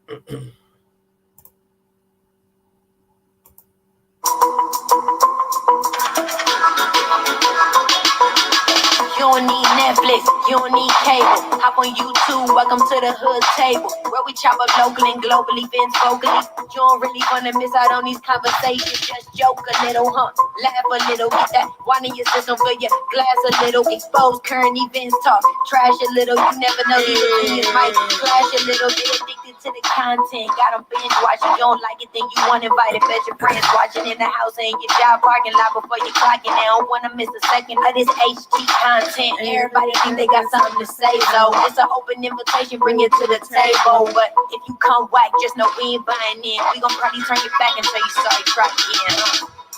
You don't need Netflix, you don't need cable. Hop on YouTube, welcome to the hood table, where we chop up locally and globally, Vince vocally. You don't really wanna miss out on these conversations. Just joke a little, laugh a little, get that wine in your system, fill your glass a little. Expose current events, talk trash a little. You never know, these opinions might clash a little. Get addicted to the content, got them binge watching. You don't like it, then you want to invite it, bet your friends watching in the house and your job parking lot before you clocking. They don't wanna miss a second of this HT content. Everybody think they got something to say, so it's an open invitation, bring it to the table. But if you come whack, just know we ain't buying in. We gon' probably turn you back until you start trying again.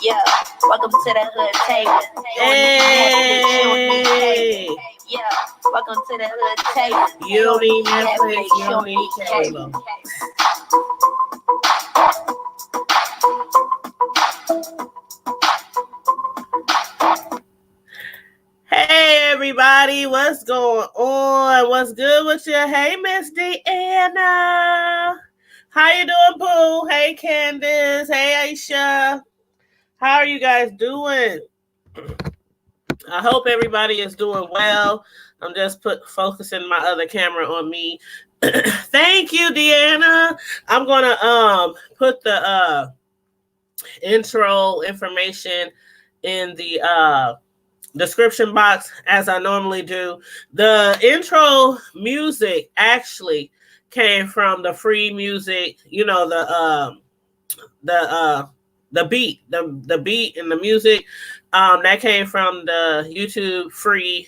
Yeah, welcome to the hood table. Hey. Yeah, welcome to the hood table. You don't need Netflix, you don't need cable. Hey everybody, what's going on? What's good with you? Hey Miss Deanna. How you doing, Boo? Hey Candace. Hey Aisha. How are you guys doing? I hope everybody is doing well. I'm just focusing my other camera on me. Thank you, Deanna. I'm gonna put the intro information in the description box as I normally do. The intro music actually came from the free music, you know, the beat, the beat and the music that came from the YouTube free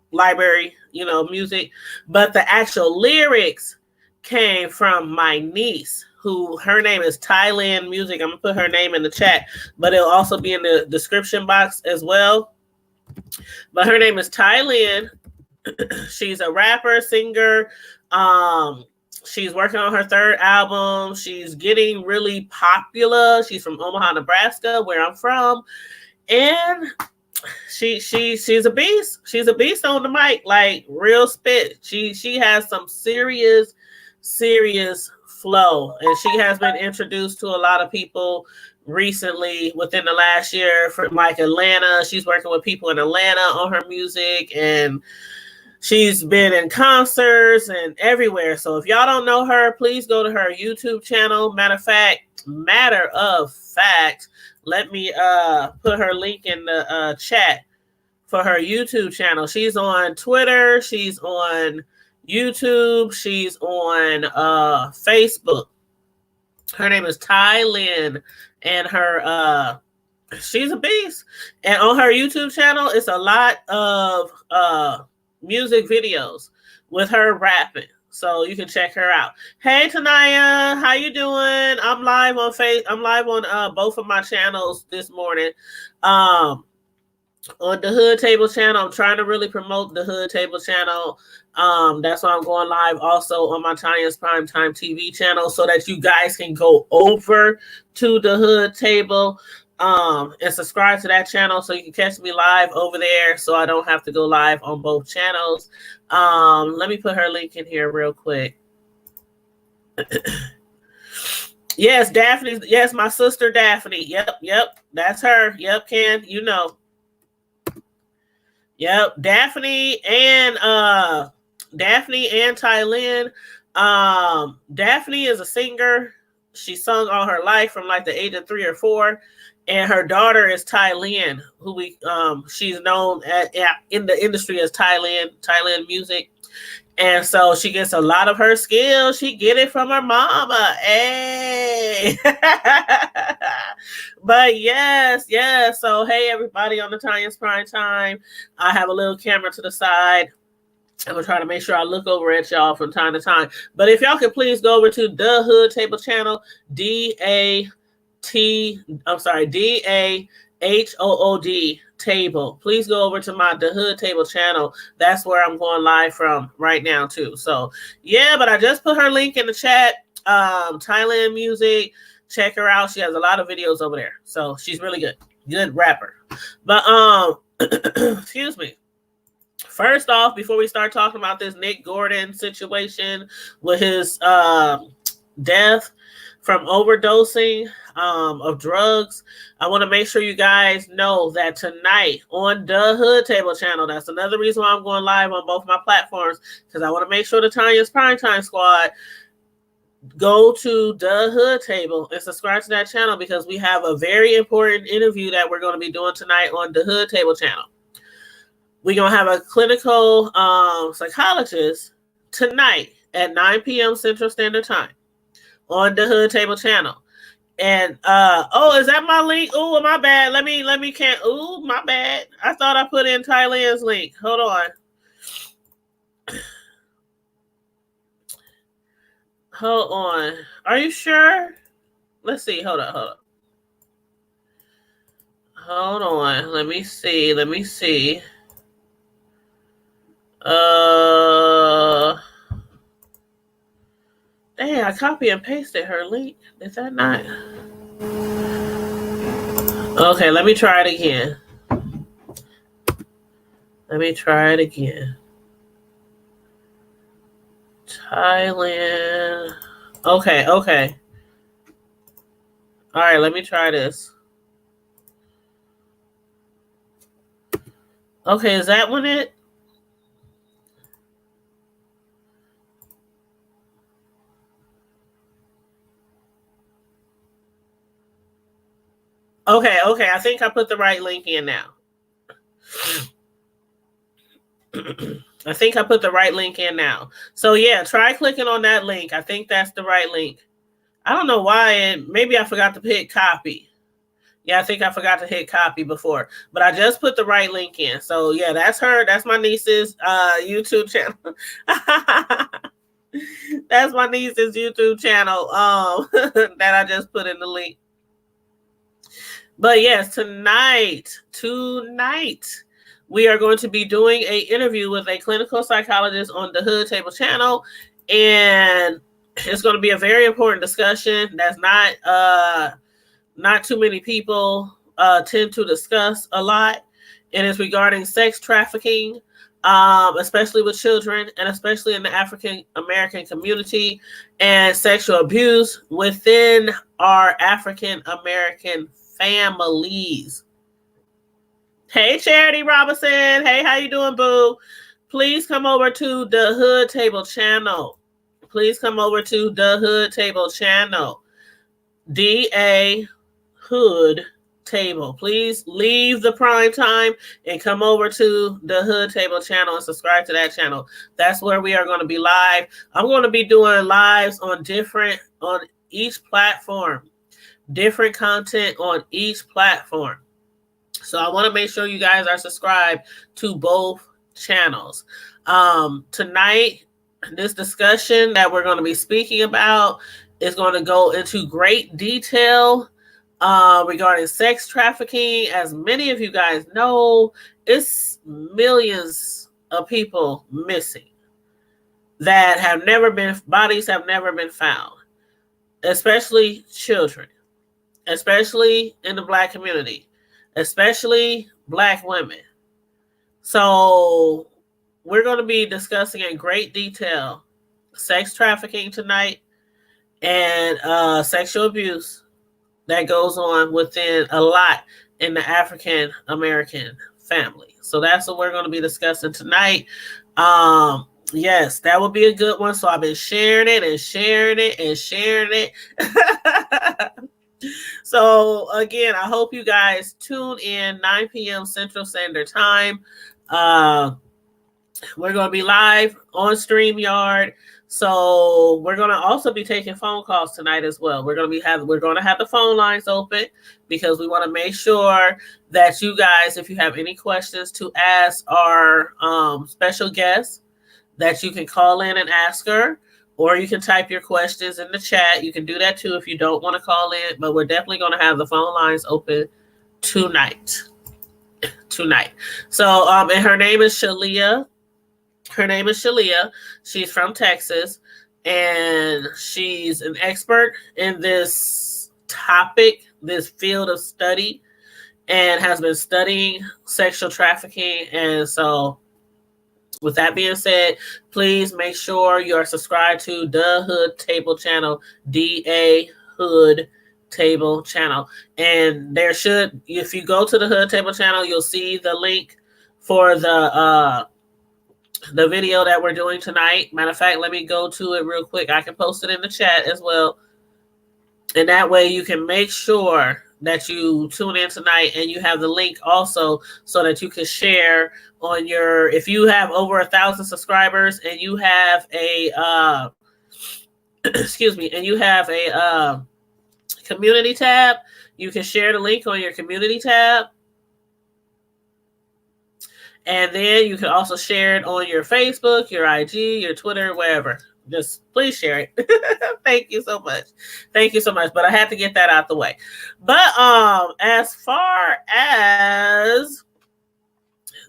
library, you know, music, but the actual lyrics came from my niece, who her name is Thailand Music. I'm gonna put her name in the chat, but it'll also be in the description box as well. But her name is Thailand. She's a rapper, singer. She's working on her third album. She's getting really popular. She's from Omaha, Nebraska, where I'm from. And she's a beast. She's a beast on the mic, like real spit. She has some serious flow. And she has been introduced to a lot of people recently within the last year from like Atlanta. She's working with people in Atlanta on her music, and she's been in concerts and everywhere. So if y'all don't know her, please go to her YouTube channel. Matter of fact, let me put her link in the chat for her YouTube channel. She's on Twitter, she's on YouTube, she's on Facebook. Her name is Thailand, and her she's a beast. And on her YouTube channel, it's a lot of music videos with her rapping, so you can check her out. Hey Tanaya, how you doing? I'm live on both of my channels this morning. On the Hood Table channel, I'm trying to really promote the Hood Table channel. That's why I'm going live also on my Tanya's Primetime TV channel, so that you guys can go over to the Hood Table and subscribe to that channel so you can catch me live over there, so I don't have to go live on both channels. Let me put her link in here real quick. Yes, Daphne. Yes, my sister Daphne. Yep. That's her. Yep, Ken. You know. Yep, Daphne and Thailand. Daphne is a singer. She sung all her life from like the age of 3 or 4. And her daughter is Thailand, who she's known in the industry as Thailand Music. And so she gets a lot of her skills. She get it from her mama. Hey. But yes. So hey everybody on the Tanya's Prime Time. I have a little camera to the side. I'm gonna try to make sure I look over at y'all from time to time. But if y'all could please go over to the Hood Table channel, DAHOOD Table. Please go over to my The Hood Table channel. That's where I'm going live from right now too. So yeah, but I just put her link in the chat. Thailand Music, check her out. She has a lot of videos over there. So she's really good rapper. But excuse me. First off, before we start talking about this Nick Gordon situation with his death from overdosing of drugs. I want to make sure you guys know that tonight on the Hood Table channel, that's another reason why I'm going live on both my platforms, because I want to make sure the Tanya's Primetime Squad go to the Hood Table and subscribe to that channel, because we have a very important interview that we're going to be doing tonight on the Hood Table channel. We're going to have a clinical psychologist tonight at 9 p.m. Central Standard Time on the Hood Table channel. And is that my link? Oh, my bad. Let me my bad. I thought I put in Thailand's link. Hold on. Hold on. Are you sure? Let's see. Hold on. Let me see. Dang, I copy and pasted her link. Is that not? Okay, let me try it again. Thailand. Okay. All right, let me try this. Okay, is that one it? Okay. I think I put the right link in now. So yeah, try clicking on that link. I think that's the right link. I don't know why, maybe I forgot to hit copy. Yeah, I think I forgot to hit copy before, but I just put the right link in. So yeah, that's her. That's my niece's YouTube channel. That's my niece's YouTube channel that I just put in the link. But yes, tonight, we are going to be doing an interview with a clinical psychologist on the Hood Table channel, and it's going to be a very important discussion that's not too many people tend to discuss a lot. It is regarding sex trafficking, especially with children, and especially in the African American community, and sexual abuse within our African American families. Hey, Charity Robinson. Hey, how you doing, boo? Please come over to the Hood Table channel. DA Hood Table. Please leave the prime time and come over to the Hood Table channel and subscribe to that channel. That's where we are going to be live. I'm going to be doing lives on each platform, different content on each platform. So I want to make sure you guys are subscribed to both channels. Tonight, this discussion that we're going to be speaking about is going to go into great detail regarding sex trafficking. As many of you guys know, it's millions of people missing bodies have never been found, especially children, especially in the Black community, especially Black women. So we're going to be discussing in great detail sex trafficking tonight and sexual abuse that goes on within a lot in the African American family. So that's what we're going to be discussing tonight. Yes, that would be a good one. So I've been sharing it. So again, I hope you guys tune in 9 p.m. Central Standard Time. We're going to be live on StreamYard. So we're going to also be taking phone calls tonight as well. We're going to have the phone lines open, because we want to make sure that you guys, if you have any questions to ask our special guest, that you can call in and ask her, or you can type your questions in the chat. You can do that too if you don't want to call in, but we're definitely going to have the phone lines open tonight. So, and her name is Shalia. She's from Texas, and she's an expert in this topic, this field of study, and has been studying sexual trafficking. And so With that being said, please make sure you're subscribed to the Hood Table channel, DA Hood Table channel. And there should, if you go to the Hood Table channel, you'll see the link for the video that we're doing tonight. Matter of fact, let me go to it real quick. I can post it in the chat as well. And that way you can make sure that you tune in tonight, and you have the link also so that you can share on your, if you have over 1,000 subscribers and you have a excuse me, and you have a community tab, you can share the link on your community tab. And then you can also share it on your Facebook, your IG, your Twitter, wherever. Just please share it. Thank you so much. Thank you so much. But I had to get that out the way. But as far as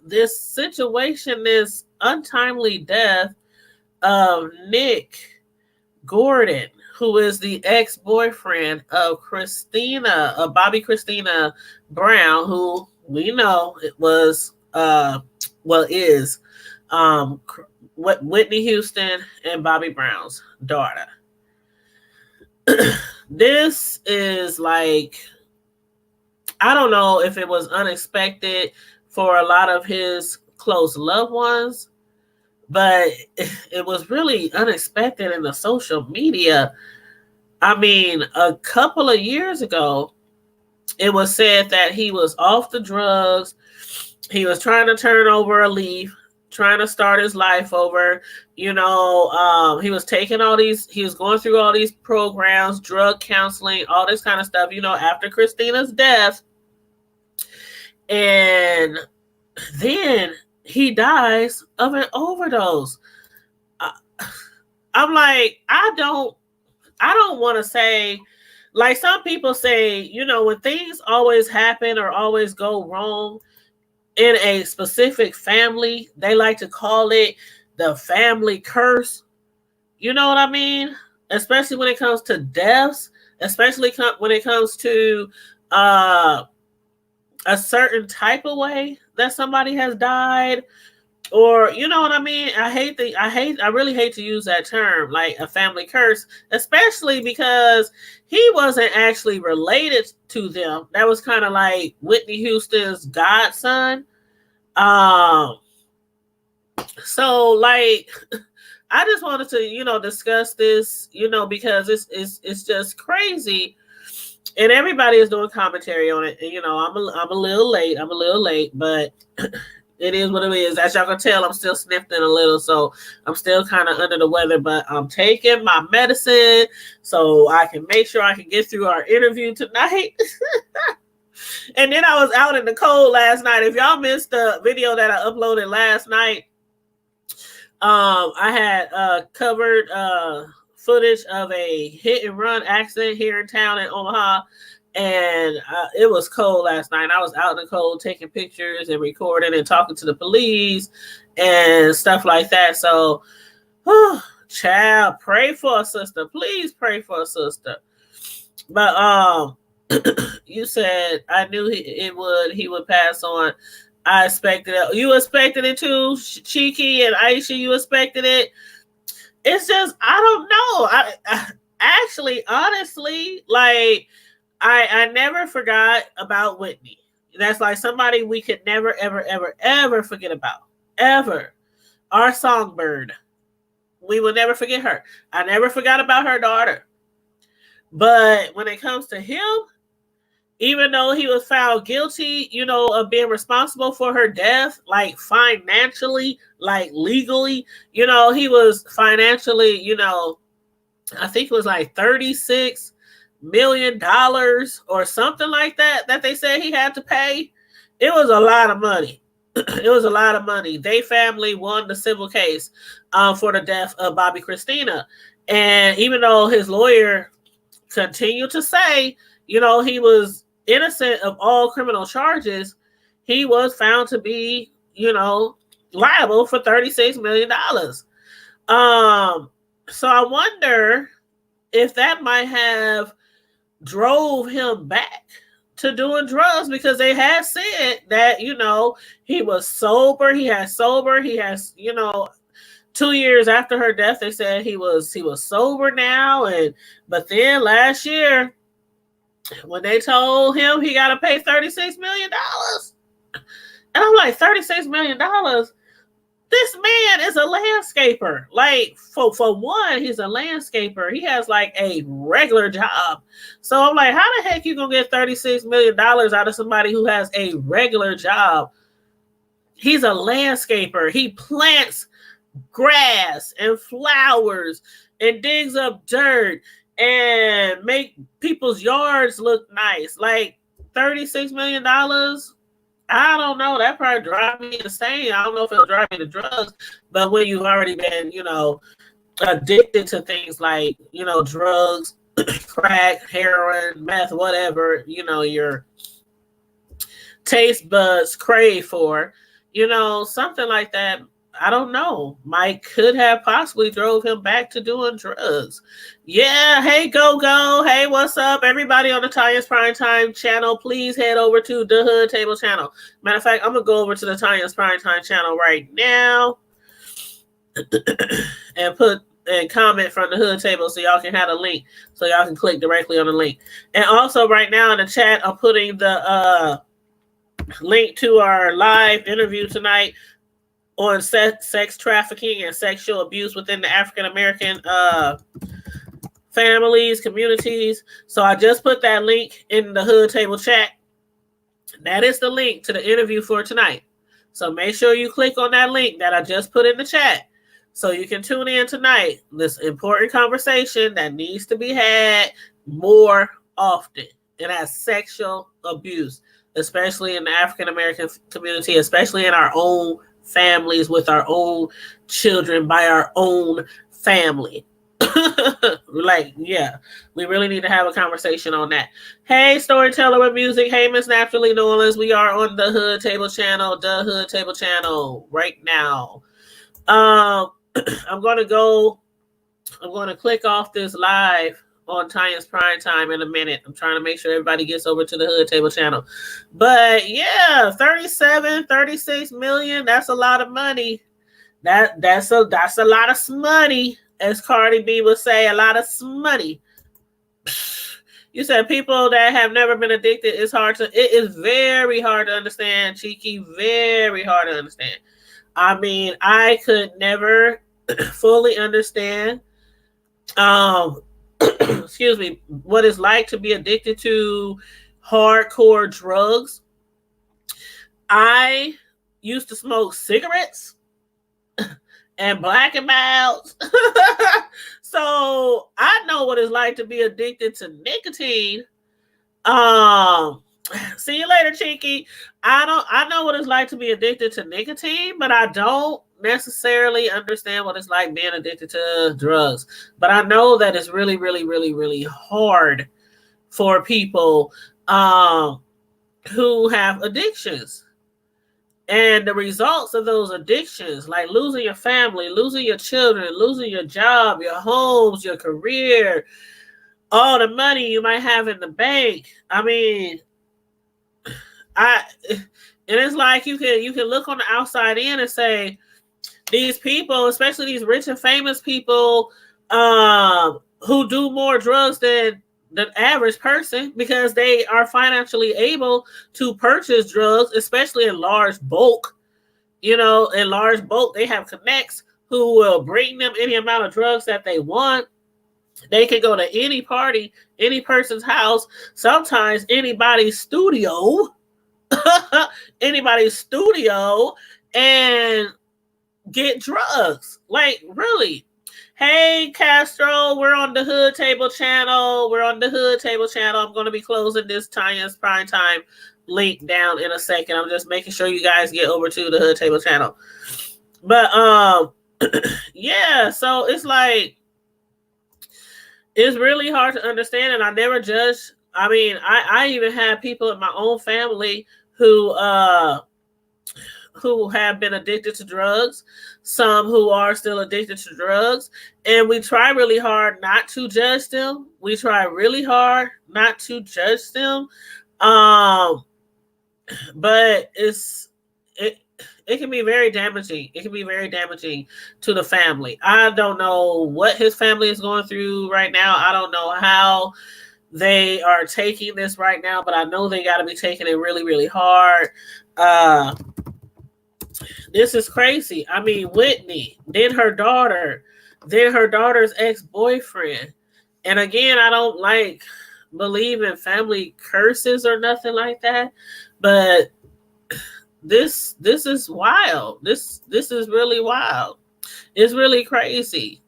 this situation, this untimely death of Nick Gordon, who is the ex-boyfriend of Kristina, of Bobby Kristina Brown, who we know it was is Whitney Houston and Bobby Brown's daughter. This is like, I don't know if it was unexpected for a lot of his close loved ones, but it was really unexpected in the social media. I mean, a couple of years ago, it was said that he was off the drugs. He was trying to turn over a leaf, trying to start his life over. You know, he was taking he was going through all these programs, drug counseling, all this kind of stuff, you know, after Christina's death. And then he dies of an overdose. I'm like, I don't want to say, like some people say, you know, when things always happen or always go wrong in a specific family, they like to call it the family curse. You know what I mean? Especially when it comes to deaths, especially when it comes to a certain type of way that somebody has died, or you know what I mean? I really hate to use that term, like a family curse, especially because he wasn't actually related to them. That was kind of like Whitney Houston's godson. So like, I just wanted to, you know, discuss this, you know, because it's just crazy, and everybody is doing commentary on it. And you know, I'm a little late, but it is what it is. As y'all can tell, I'm still sniffling a little, so I'm still kind of under the weather, but I'm taking my medicine so I can make sure I can get through our interview tonight. And then I was out in the cold last night. If y'all missed the video that I uploaded last night, I had covered footage of a hit and run accident here in town in Omaha. And it was cold last night. I was out in the cold taking pictures and recording and talking to the police and stuff like that. So, child, pray for a sister. Please pray for a sister. But you said I knew he would pass on. I expected it. You expected it too, Cheeky and Aisha. You expected it. It's just, I don't know. I actually, honestly, like, I never forgot about Whitney. That's like somebody we could never, ever, ever, ever forget about. Ever. Our songbird. We will never forget her. I never forgot about her daughter. But when it comes to him, even though he was found guilty, you know, of being responsible for her death, like financially, like legally, you know, he was financially, you know, I think it was like $36 million or something like that they said he had to pay. It was a lot of money. It was a lot of money. They family won the civil case for the death of Bobby Kristina. And even though his lawyer continued to say, you know, he was innocent of all criminal charges, he was found to be, you know, liable for $36 million. So I wonder if that might have drove him back to doing drugs because they had said that, he was sober. He has, 2 years after her death, they said he was sober now. But then last year, when they told him he got to pay $36 million, and I'm like, $36 million? This man is a landscaper. Like, for one, he's a landscaper. He has like a regular job. So I'm like, how the heck you gonna get $36 million out of somebody who has a regular job? He's a landscaper. He plants grass and flowers and digs up dirt and make people's yards look nice. Like, $36 million? I don't know. That probably drive me insane. I don't know if it'll drive me to drugs, but when you've already been, addicted to things like, drugs, crack, heroin, meth, whatever, your taste buds crave for, something like that. I don't know. Mike could have possibly drove him back to doing drugs. Yeah. Hey, go. Hey, what's up? Everybody on the Tanya's Primetime channel, please head over to the Hood Table channel. Matter of fact, I'm going to go over to the Tanya's Primetime channel right now and comment from the Hood Table so y'all can have a link so y'all can click directly on the link. And also right now in the chat, I'm putting the link to our live interview tonight on sex trafficking and sexual abuse within the African American families, communities. So I just put that link in the Hood Table chat. That is the link to the interview for tonight. So make sure you click on that link that I just put in the chat so you can tune in tonight. This important conversation that needs to be had more often. And that's sexual abuse, especially in the African American community, especially in our own families, with our own children, by our own family. Like, yeah, we really need to have a conversation on that. Hey, Storyteller with Music. Hey, Miss Naturally Nolans. We are on the Hood Table channel, right now. I'm going to click off this live on Tanya's Primetime in a minute. I'm trying to make sure everybody gets over to the Hood Table channel. But yeah, 36 million, that's a lot of money. That's a lot of money, as Cardi B would say, a lot of money. You said people that have never been addicted, it is very hard to understand, Cheeky, very hard to understand. I mean, I could never fully understand excuse me, what it's like to be addicted to hardcore drugs. I used to smoke cigarettes and Black and Milds. So I know what it's like to be addicted to nicotine. See you later, Cheeky. I know what it's like to be addicted to nicotine, but I don't necessarily understand what it's like being addicted to drugs. But I know that it's really, really, really, really hard for people who have addictions. And the results of those addictions, like losing your family, losing your children, losing your job, your homes, your career, all the money you might have in the bank. I mean, and it's like you can look on the outside in and say, these people, especially these rich and famous people, who do more drugs than the average person because they are financially able to purchase drugs, especially in large bulk. In large bulk, they have connects who will bring them any amount of drugs that they want. They can go to any party, any person's house, sometimes anybody's studio, and get drugs. Like, really. Hey, Castro, we're on the Hood Table channel. I'm going to be closing this Tanya's Primetime link down in a second. I'm just making sure you guys get over to the Hood Table channel. But, yeah, so it's like, it's really hard to understand, and I never judge. I mean, I even have people in my own family who have been addicted to drugs, some who are still addicted to drugs, and we try really hard not to judge them. Um, but it it can be very damaging. It can be very damaging to the family. I don't know what his family is going through right now. I don't know how they are taking this right now, but I know they got to be taking it really, really hard. Uh, this is crazy. I mean, Whitney, then her daughter, then her daughter's ex-boyfriend. And again, I don't like believe in family curses or nothing like that, but this is wild. This is really wild. It's really crazy.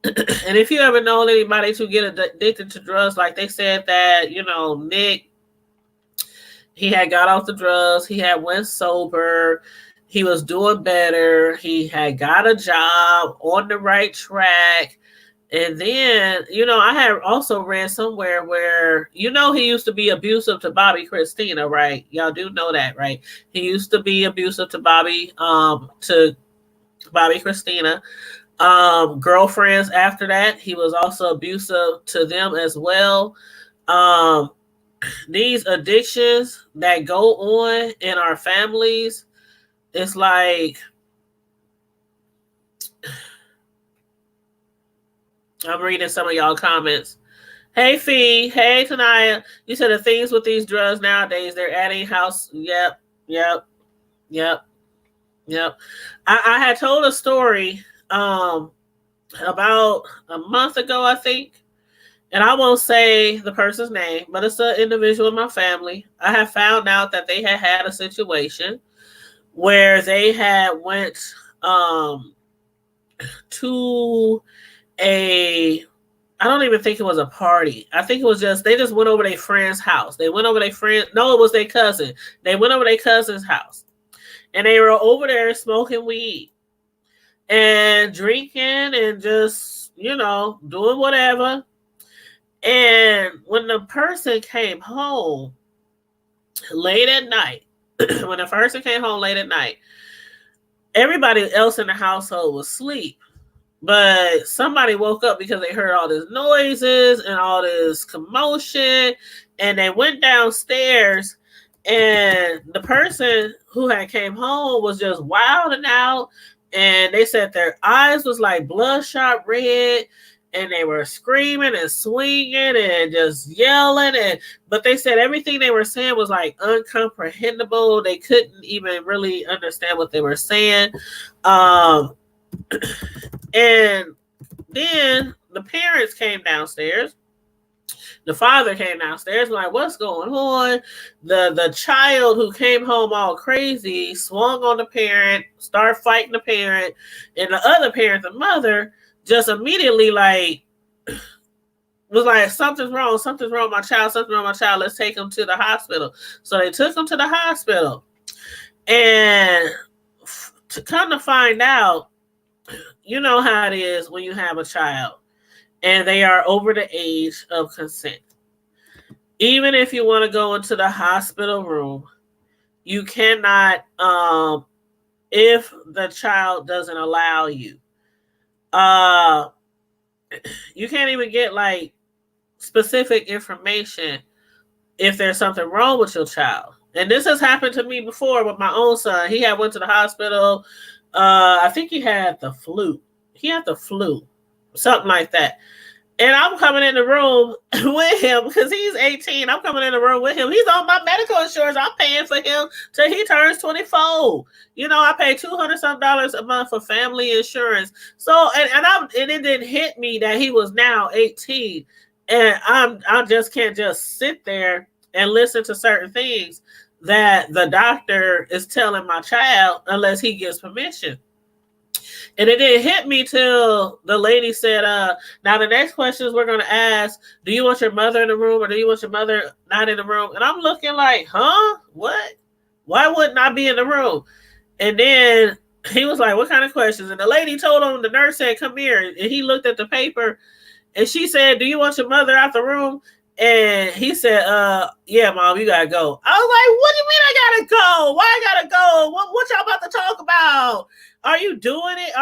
And if you ever know anybody to get addicted to drugs, like they said that, Nick, he had got off the drugs, he had went sober, he was doing better, he had got a job on the right track. And then, I had also read somewhere where, he used to be abusive to Bobby Kristina, right? Y'all do know that, right? He used to be abusive to Bobby Kristina. Girlfriends after that, he was also abusive to them as well. These addictions that go on in our families, it's like, I'm reading some of y'all comments. Hey, Fee. Hey, Tanaya. You said the things with these drugs nowadays, they're adding house. Yep. I had told a story about a month ago, I think. And I won't say the person's name, but it's an individual in my family. I have found out that they had a situation where they had went to I don't even think it was a party. I think it was they just went over their friend's house. They went over their friend. No, it was their cousin. They went over their cousin's house. And they were over there smoking weed and drinking and just, doing whatever. And when the person came home late at night, everybody else in the household was asleep. But somebody woke up because they heard all these noises and all this commotion. And they went downstairs, and the person who had came home was just wilding out. And they said their eyes was like bloodshot red, and they were screaming and swinging and just yelling. But they said everything they were saying was like uncomprehendable. They couldn't even really understand what they were saying. And then the parents came downstairs. The father came downstairs, like, what's going on? The child who came home all crazy swung on the parent, started fighting the parent, and the other parent, the mother, just immediately was like, something's wrong, my child, let's take him to the hospital. So they took him to the hospital. And to come to find out, you know how it is when you have a child and they are over the age of consent. Even if you want to go into the hospital room, you cannot, if the child doesn't allow you. You can't even get specific information if there's something wrong with your child. And this has happened to me before with my own son. He had went to the hospital. I think he had the flu. Something like that. And I'm coming in the room with him because he's 18. I'm coming in the room with him. He's on my medical insurance. I'm paying for him till he turns 24. I pay $200 some a month for family insurance. So, and it didn't hit me that he was now 18. And I just can't just sit there and listen to certain things that the doctor is telling my child unless he gives permission. And it didn't hit me till the lady said, now the next questions we're going to ask, do you want your mother in the room or do you want your mother not in the room? And I'm looking like, huh? What? Why wouldn't I be in the room? And then he was like, what kind of questions? And the lady told him, the nurse said, come here. And he looked at the paper and she said, do you want your mother out the room? And he said, yeah, Mom, you gotta go. I was like, what do you mean I gotta go? Why I gotta go? What y'all about to talk about? Are you doing it?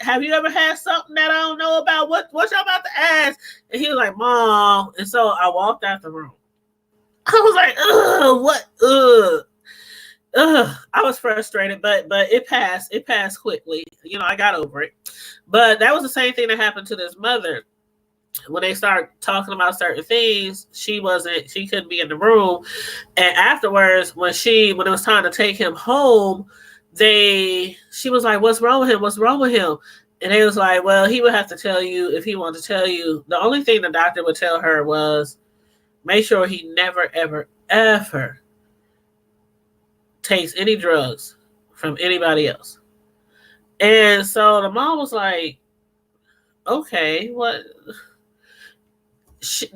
Have you ever had something that I don't know about? What y'all about to ask? And he was like, Mom. And so I walked out the room. I was like, ugh, what? Ugh. I was frustrated, but it passed. It passed quickly. I got over it. But that was the same thing that happened to this mother. When they start talking about certain things, she couldn't be in the room. And afterwards, when it was time to take him home, she was like, "What's wrong with him? What's wrong with him?" And they was like, "Well, he would have to tell you if he wanted to tell you." The only thing the doctor would tell her was, make sure he never, ever, ever takes any drugs from anybody else. And so the mom was like, okay, what? She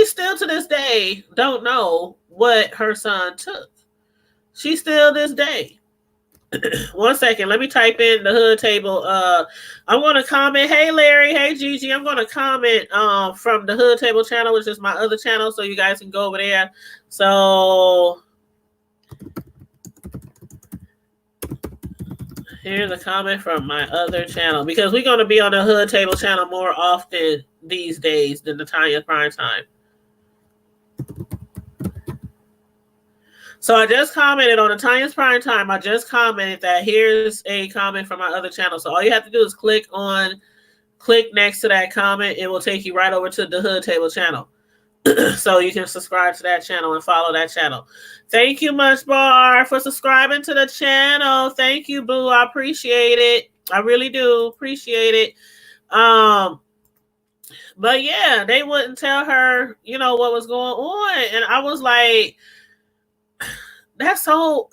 still to this day don't know what her son took. She still this day. 1 second, let me type in the hood table. I'm gonna comment. Hey Larry, hey Gigi, I'm gonna comment from the hood table channel, which is my other channel, so you guys can go over there. So here's a comment from my other channel, because we're gonna be on the hood table channel more often these days than the Tanya Prime Time. So I just commented on the Tanya's Prime Time. I just commented that here's a comment from my other channel. So all you have to do is click next to that comment. It will take you right over to the Hood Table channel. So you can subscribe to that channel and follow that channel. Thank you much, Bar, for subscribing to the channel. Thank you, Boo. I appreciate it. I really do appreciate it. But yeah, they wouldn't tell her, what was going on. And I was like, that's so,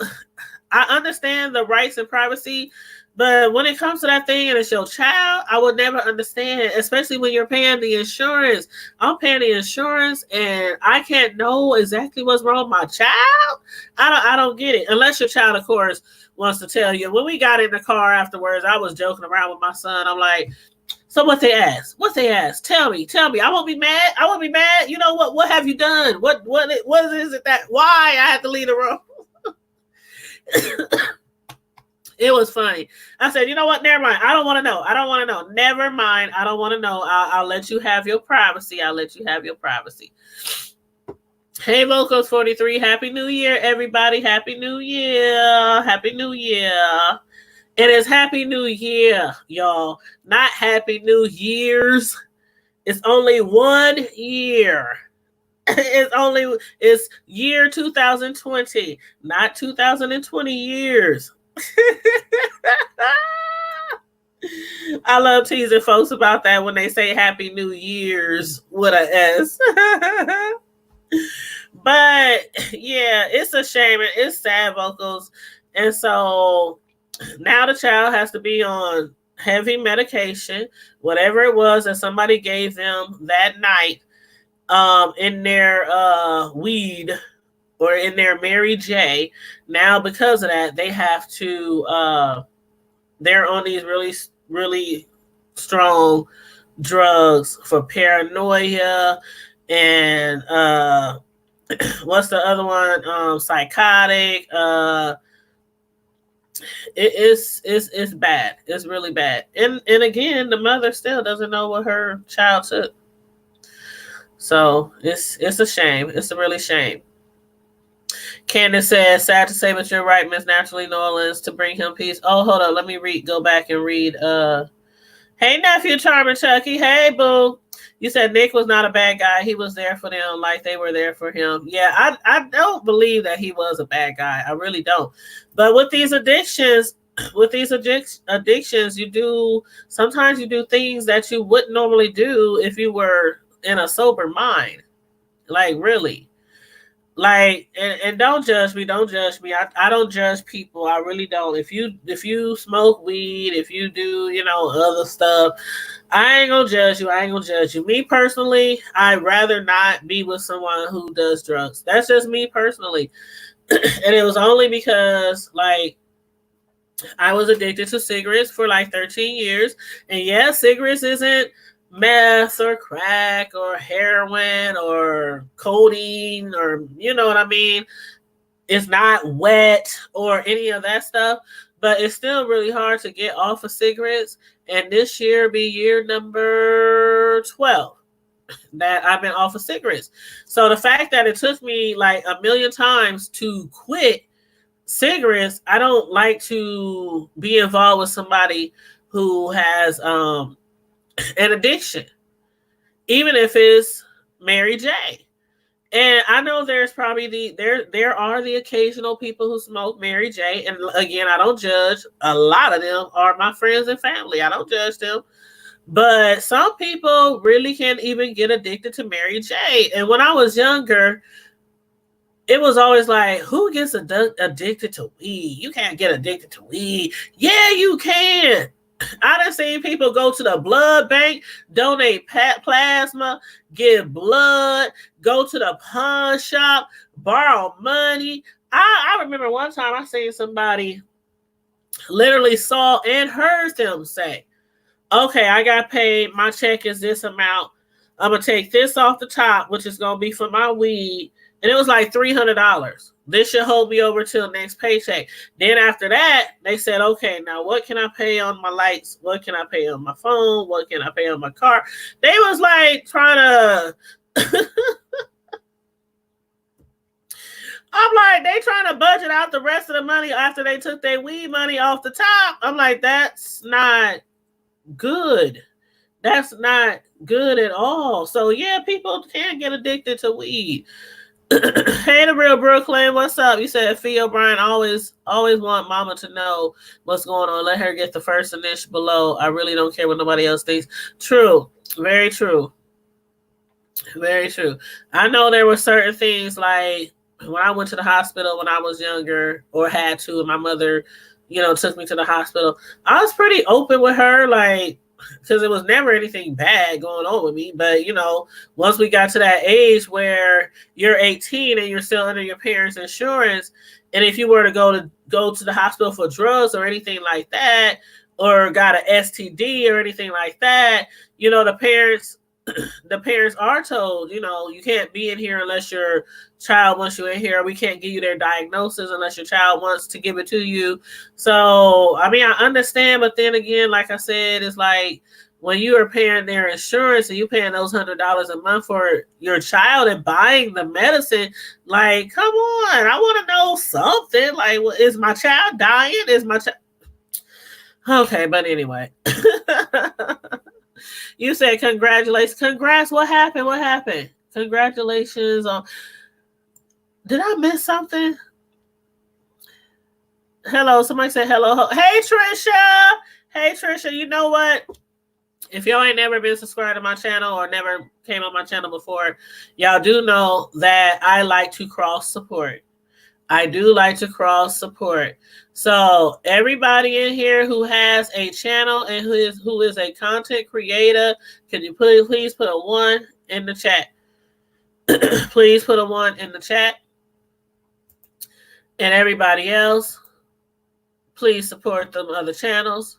I understand the rights and privacy, but when it comes to that thing and it's your child, I would never understand, especially when you're paying the insurance. I'm paying the insurance and I can't know exactly what's wrong with my child. I don't get it. Unless your child, of course, wants to tell you. When we got in the car afterwards, I was joking around with my son. I'm like, so what they asked? Tell me. I won't be mad. You know what? What have you done? What is it that why I had to leave the room? It was funny. I said, you know what? Never mind. I don't want to know. Never mind. I don't want to know. I'll let you have your privacy. Hey, Vocals 43. Happy New Year, everybody. Happy New Year. It is Happy New Year, y'all. Not Happy New Year's. It's only 1 year. It's year 2020, not 2020 years. I love teasing folks about that when they say Happy New Year's with an S. But yeah, it's a shame. It's sad, Vocals. And so now the child has to be on heavy medication, whatever it was that somebody gave them that night, in their weed or in their Mary J. Now, because of that, they have to, they're on these really, really strong drugs for paranoia and what's the other one? Psychotic. It's bad. It's really bad. And again, the mother still doesn't know what her child took. So it's a shame. It's a really shame. Candace says, sad to say, but you're right, Miss Naturally Nolans, to bring him peace. Oh, hold on. Let me go back and read. Hey, nephew, Charming Chucky. Hey, boo. You said Nick was not a bad guy. He was there for them like they were there for him. Yeah, I don't believe that he was a bad guy. I really don't. But with these addictions, sometimes you do things that you wouldn't normally do if you were in a sober mind. Like, really. Like, and don't judge me. I don't judge people. I really don't. If you smoke weed, if you do, other stuff, I ain't gonna judge you. Me personally, I'd rather not be with someone who does drugs. That's just me personally. And it was only because, like, I was addicted to cigarettes for like 13 years. And yeah, cigarettes isn't meth or crack or heroin or codeine or, you know what I mean? It's not wet or any of that stuff, but it's still really hard to get off of cigarettes. And this year be year number 12. that I've been off of cigarettes. So the fact that it took me like a million times to quit cigarettes, I don't like to be involved with somebody who has an addiction, even if it's Mary J. And I know there's probably there are the occasional people who smoke Mary J. And again, I don't judge. A lot of them are my friends and family. I don't judge them. But some people really can't even get addicted to Mary J. And when I was younger, it was always like, who gets addicted to weed? You can't get addicted to weed. Yeah, you can. I done seen people go to the blood bank, donate plasma, give blood, go to the pawn shop, borrow money. I remember one time I seen somebody literally saw and heard them say, okay, I got paid. My check is this amount. I'm going to take this off the top, which is going to be for my weed. And it was like $300. This should hold me over till next paycheck. Then after that, they said, okay, now what can I pay on my lights? What can I pay on my phone? What can I pay on my car? They was like trying to... I'm like, they trying to budget out the rest of the money after they took their weed money off the top. I'm like, that's not good. That's not good at all. So yeah, people can get addicted to weed. Hey, the real Brooklyn, what's up? You said Fee O'Brien always want mama to know what's going on. Let her get the first initial below. I really don't care what nobody else thinks. True. Very true. Very true. I know there were certain things like when I went to the hospital when I was younger or had to, and my mother, took me to the hospital. I was pretty open with her, like, because it was never anything bad going on with me. But, once we got to that age where you're 18 and you're still under your parents' insurance, and if you were to go to the hospital for drugs or anything like that, or got an STD or anything like that, the parents are told, you can't be in here unless your child wants you in here. We can't give you their diagnosis unless your child wants to give it to you. So, I mean, I understand, but then again, like I said, it's like when you are paying their insurance and you paying those $100 a month for your child and buying the medicine, like, come on, I want to know something. Like, is my child dying? Is my child... Okay, but anyway. You said congratulations. Congrats. What happened? What happened? Congratulations on... Did I miss something? Hello. Somebody said hello. Hey, Trisha. Hey, Trisha. You know what? If y'all ain't never been subscribed to my channel or never came on my channel before, y'all do know that I like to cross support. I do like to cross support. So everybody in here who has a channel and who is a content creator, can you please put a 1 in the chat? Please put a 1 in the chat. And everybody else, please support them other channels.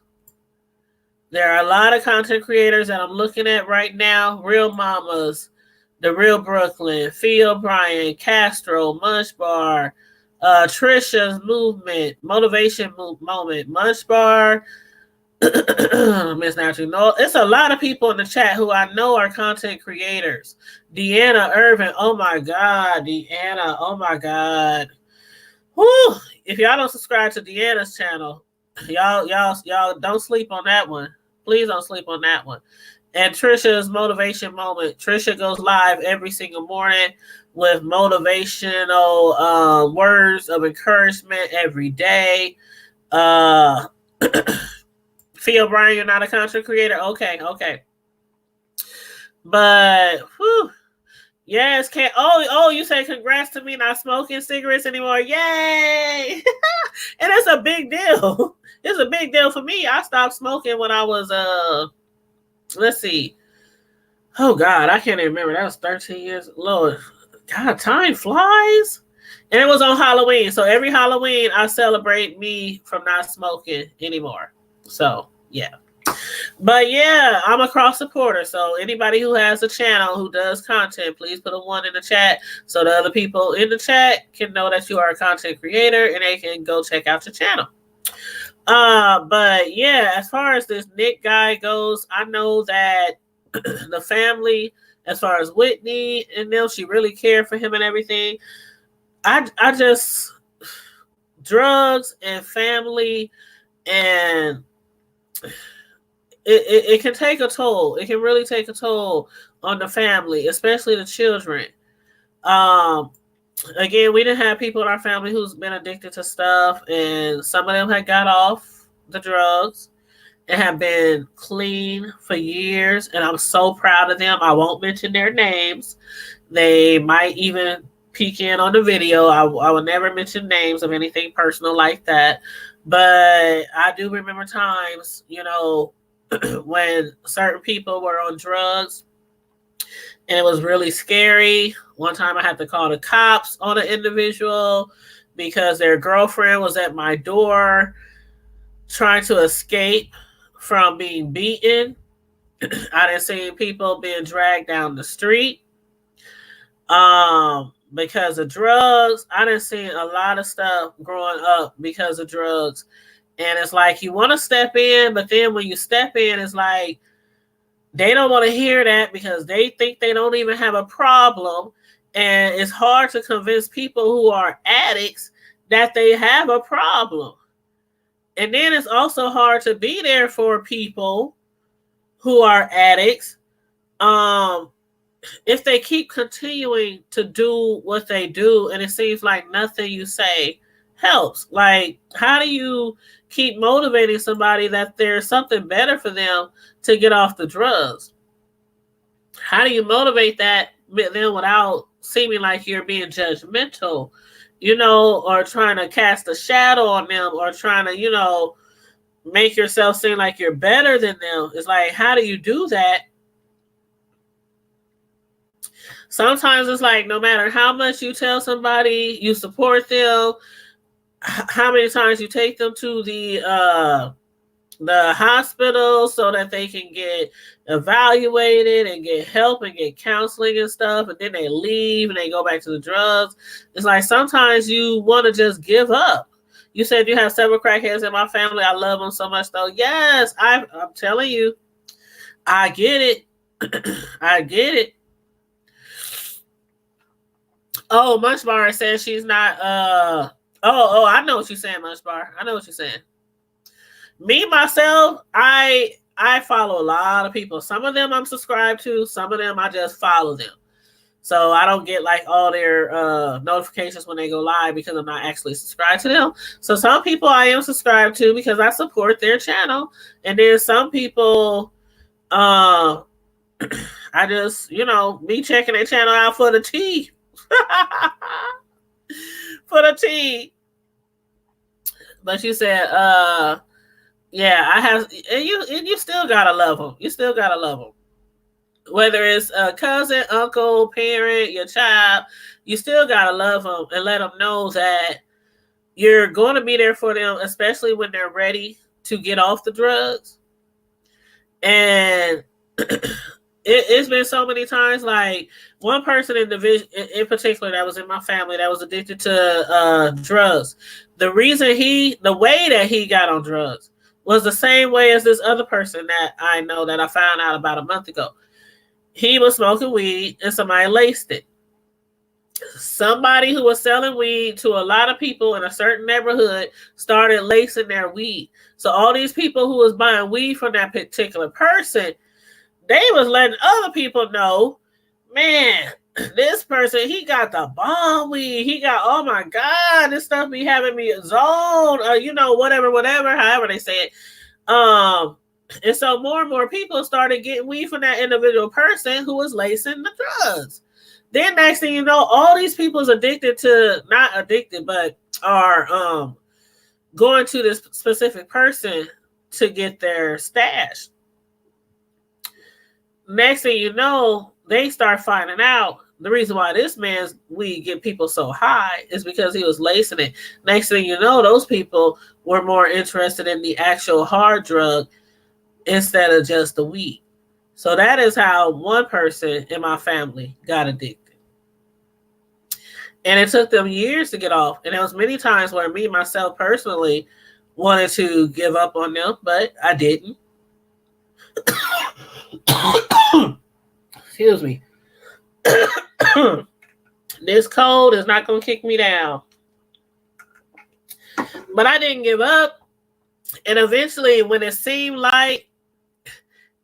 There are a lot of content creators that I'm looking at right now. Real Mamas, The Real Brooklyn, Fee O'Brien, Castro, Munch Bar, Trisha's Movement, Motivation Moment, Munch Bar, Miss Natural. No, it's a lot of people in the chat who I know are content creators. Deanna Irvin, oh my God, Deanna, oh my God. Whew. If y'all don't subscribe to Deanna's channel, y'all don't sleep on that one. Please don't sleep on that one. And Trisha's Motivation Moment. Trisha goes live every single morning with motivational words of encouragement every day. Fee O'Brien, you're not a content creator? Okay. But, whew. Yes, you say congrats to me not smoking cigarettes anymore. Yay! And it's a big deal. It's a big deal for me. I stopped smoking when I was let's see. Oh God, I can't even remember. That was 13 years. Lord, God, time flies. And it was on Halloween. So every Halloween I celebrate me from not smoking anymore. So yeah. But yeah, I'm a cross supporter. So anybody who has a channel who does content, please put a 1 in the chat so the other people in the chat can know that you are a content creator and they can go check out your channel. But yeah, as far as this Nick guy goes, I know that the family as far as Whitney and them, she really cared for him and everything. I just, drugs and family, and it can take a toll. It can really take a toll on the family, especially the children. Um, Again, we didn't have people in our family who's been addicted to stuff, and some of them had got off the drugs and have been clean for years, and I'm so proud of them. I won't mention their names. They might even peek in on the video. I will never mention names of anything personal like that. But I do remember times, when certain people were on drugs, and it was really scary. One time I had to call the cops on an individual because their girlfriend was at my door trying to escape from being beaten. I done seen people being dragged down the street because of drugs. I done seen a lot of stuff growing up because of drugs. And it's like you want to step in, but then when you step in, it's like they don't want to hear that because they think they don't even have a problem. And it's hard to convince people who are addicts that they have a problem. And then it's also hard to be there for people who are addicts if they keep continuing to do what they do, and it seems like nothing you say helps. Like, how do you keep motivating somebody that there's something better for them to get off the drugs? How do you motivate them without seeming like you're being judgmental, or trying to cast a shadow on them, or trying to, make yourself seem like you're better than them? It's like, how do you do that? Sometimes it's like, no matter how much you tell somebody you support them, how many times you take them to the hospital so that they can get evaluated and get help and get counseling and stuff, and then they leave and they go back to the drugs. It's like sometimes you want to just give up. You said you have several crackheads in my family. I love them so much, though. Yes, I'm telling you, I get it. I get it. Oh, Munch Bar says she's not. I know what you're saying, Munch Bar. I know what you're saying. Me, myself, I follow a lot of people. Some of them I'm subscribed to. Some of them I just follow them. So I don't get like all their notifications when they go live because I'm not actually subscribed to them. So some people I am subscribed to because I support their channel. And then some people, I just, me checking their channel out for the tea. For the tea. But you said, yeah, I have, and you still gotta love them. You still gotta love them. Whether it's a cousin, uncle, parent, your child, you still gotta love them and let them know that you're going to be there for them, especially when they're ready to get off the drugs. And it's been so many times, like one person in particular that was in my family that was addicted to drugs. The way that he got on drugs was the same way as this other person that I know that I found out about a month ago. He was smoking weed and somebody laced it. Somebody who was selling weed to a lot of people in a certain neighborhood started lacing their weed. So all these people who was buying weed from that particular person, they was letting other people know, man, this person, he got the bomb weed. He got, oh my God, this stuff be having me zoned, whatever, however they say it. And so more and more people started getting weed from that individual person who was lacing the drugs. Then next thing you know, all these people's not addicted, but are going to this specific person to get their stash. Next thing you know, they start finding out the reason why this man's weed get people so high is because he was lacing it. Next thing you know, those people were more interested in the actual hard drug instead of just the weed. So that is how one person in my family got addicted. And it took them years to get off. And there was many times where me, myself personally, wanted to give up on them, but I didn't. Excuse me. This cold is not going to kick me down. But I didn't give up. And eventually, when it seemed like,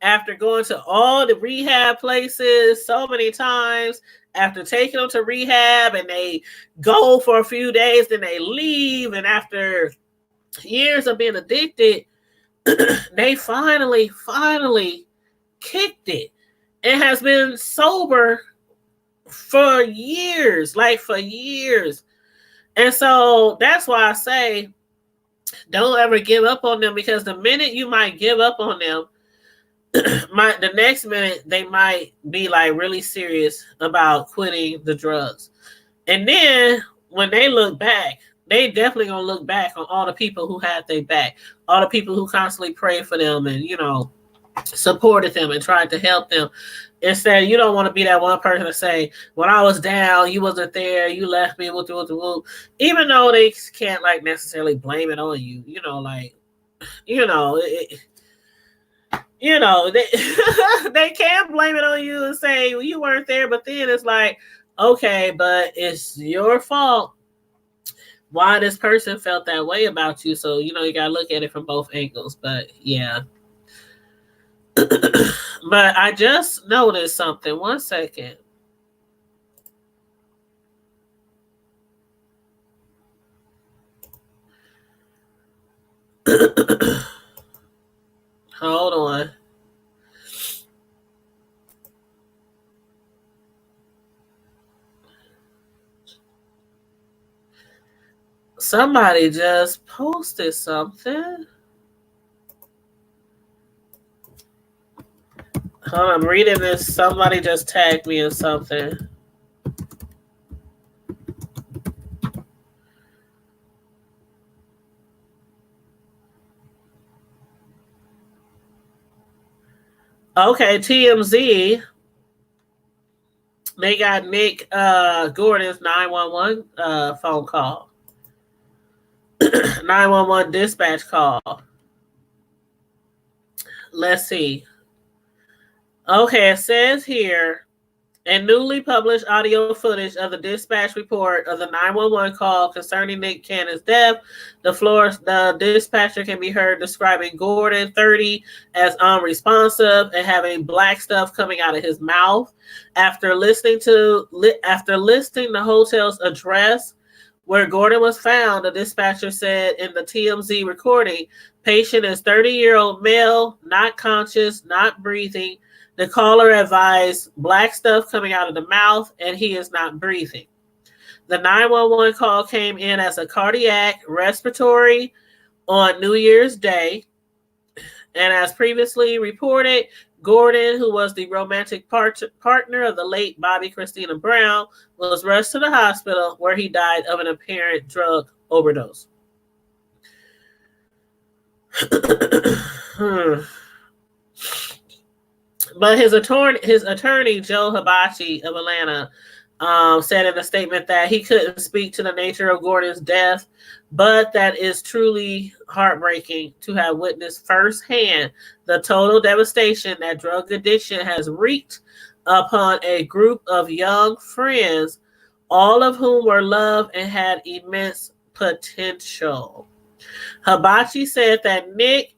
after going to all the rehab places so many times, after taking them to rehab and they go for a few days, then they leave. And after years of being addicted, they finally kicked it. It has been sober for years, And so that's why I say, don't ever give up on them, because the minute you might give up on them, the next minute they might be like really serious about quitting the drugs. And then when they look back, they definitely gonna look back on all the people who had their back, all the people who constantly prayed for them and, supported them and tried to help them. Instead, you don't want to be that one person to say, when I was down, you wasn't there, you left me, whoop. Even though they can't like necessarily blame it on you, they can't blame it on you and say, well, you weren't there. But then it's like, okay, but it's your fault why this person felt that way about you. So, you got to look at it from both angles. But yeah. But I just noticed something. 1 second. Hold on. Somebody just posted something. Hold on, I'm reading this. Somebody just tagged me in something. Okay, TMZ. They got Nick Gordon's 911 phone call. 911 dispatch call. Let's see. Okay, it says here, and newly published audio footage of the dispatch report of the 911 call concerning Nick Cannon's death. The dispatcher can be heard describing Gordon, 30, as unresponsive and having black stuff coming out of his mouth. After listing the hotel's address where Gordon was found, the dispatcher said in the TMZ recording, patient is 30-year-old male, not conscious, not breathing. The caller advised black stuff coming out of the mouth, and he is not breathing. The 911 call came in as a cardiac respiratory on New Year's Day. And as previously reported, Gordon, who was the romantic partner of the late Bobby Kristina Brown, was rushed to the hospital where he died of an apparent drug overdose. But his attorney, Joe Hibachi of Atlanta, said in a statement that he couldn't speak to the nature of Gordon's death, but that is truly heartbreaking to have witnessed firsthand the total devastation that drug addiction has wreaked upon a group of young friends, all of whom were loved and had immense potential. Hibachi said that Nick,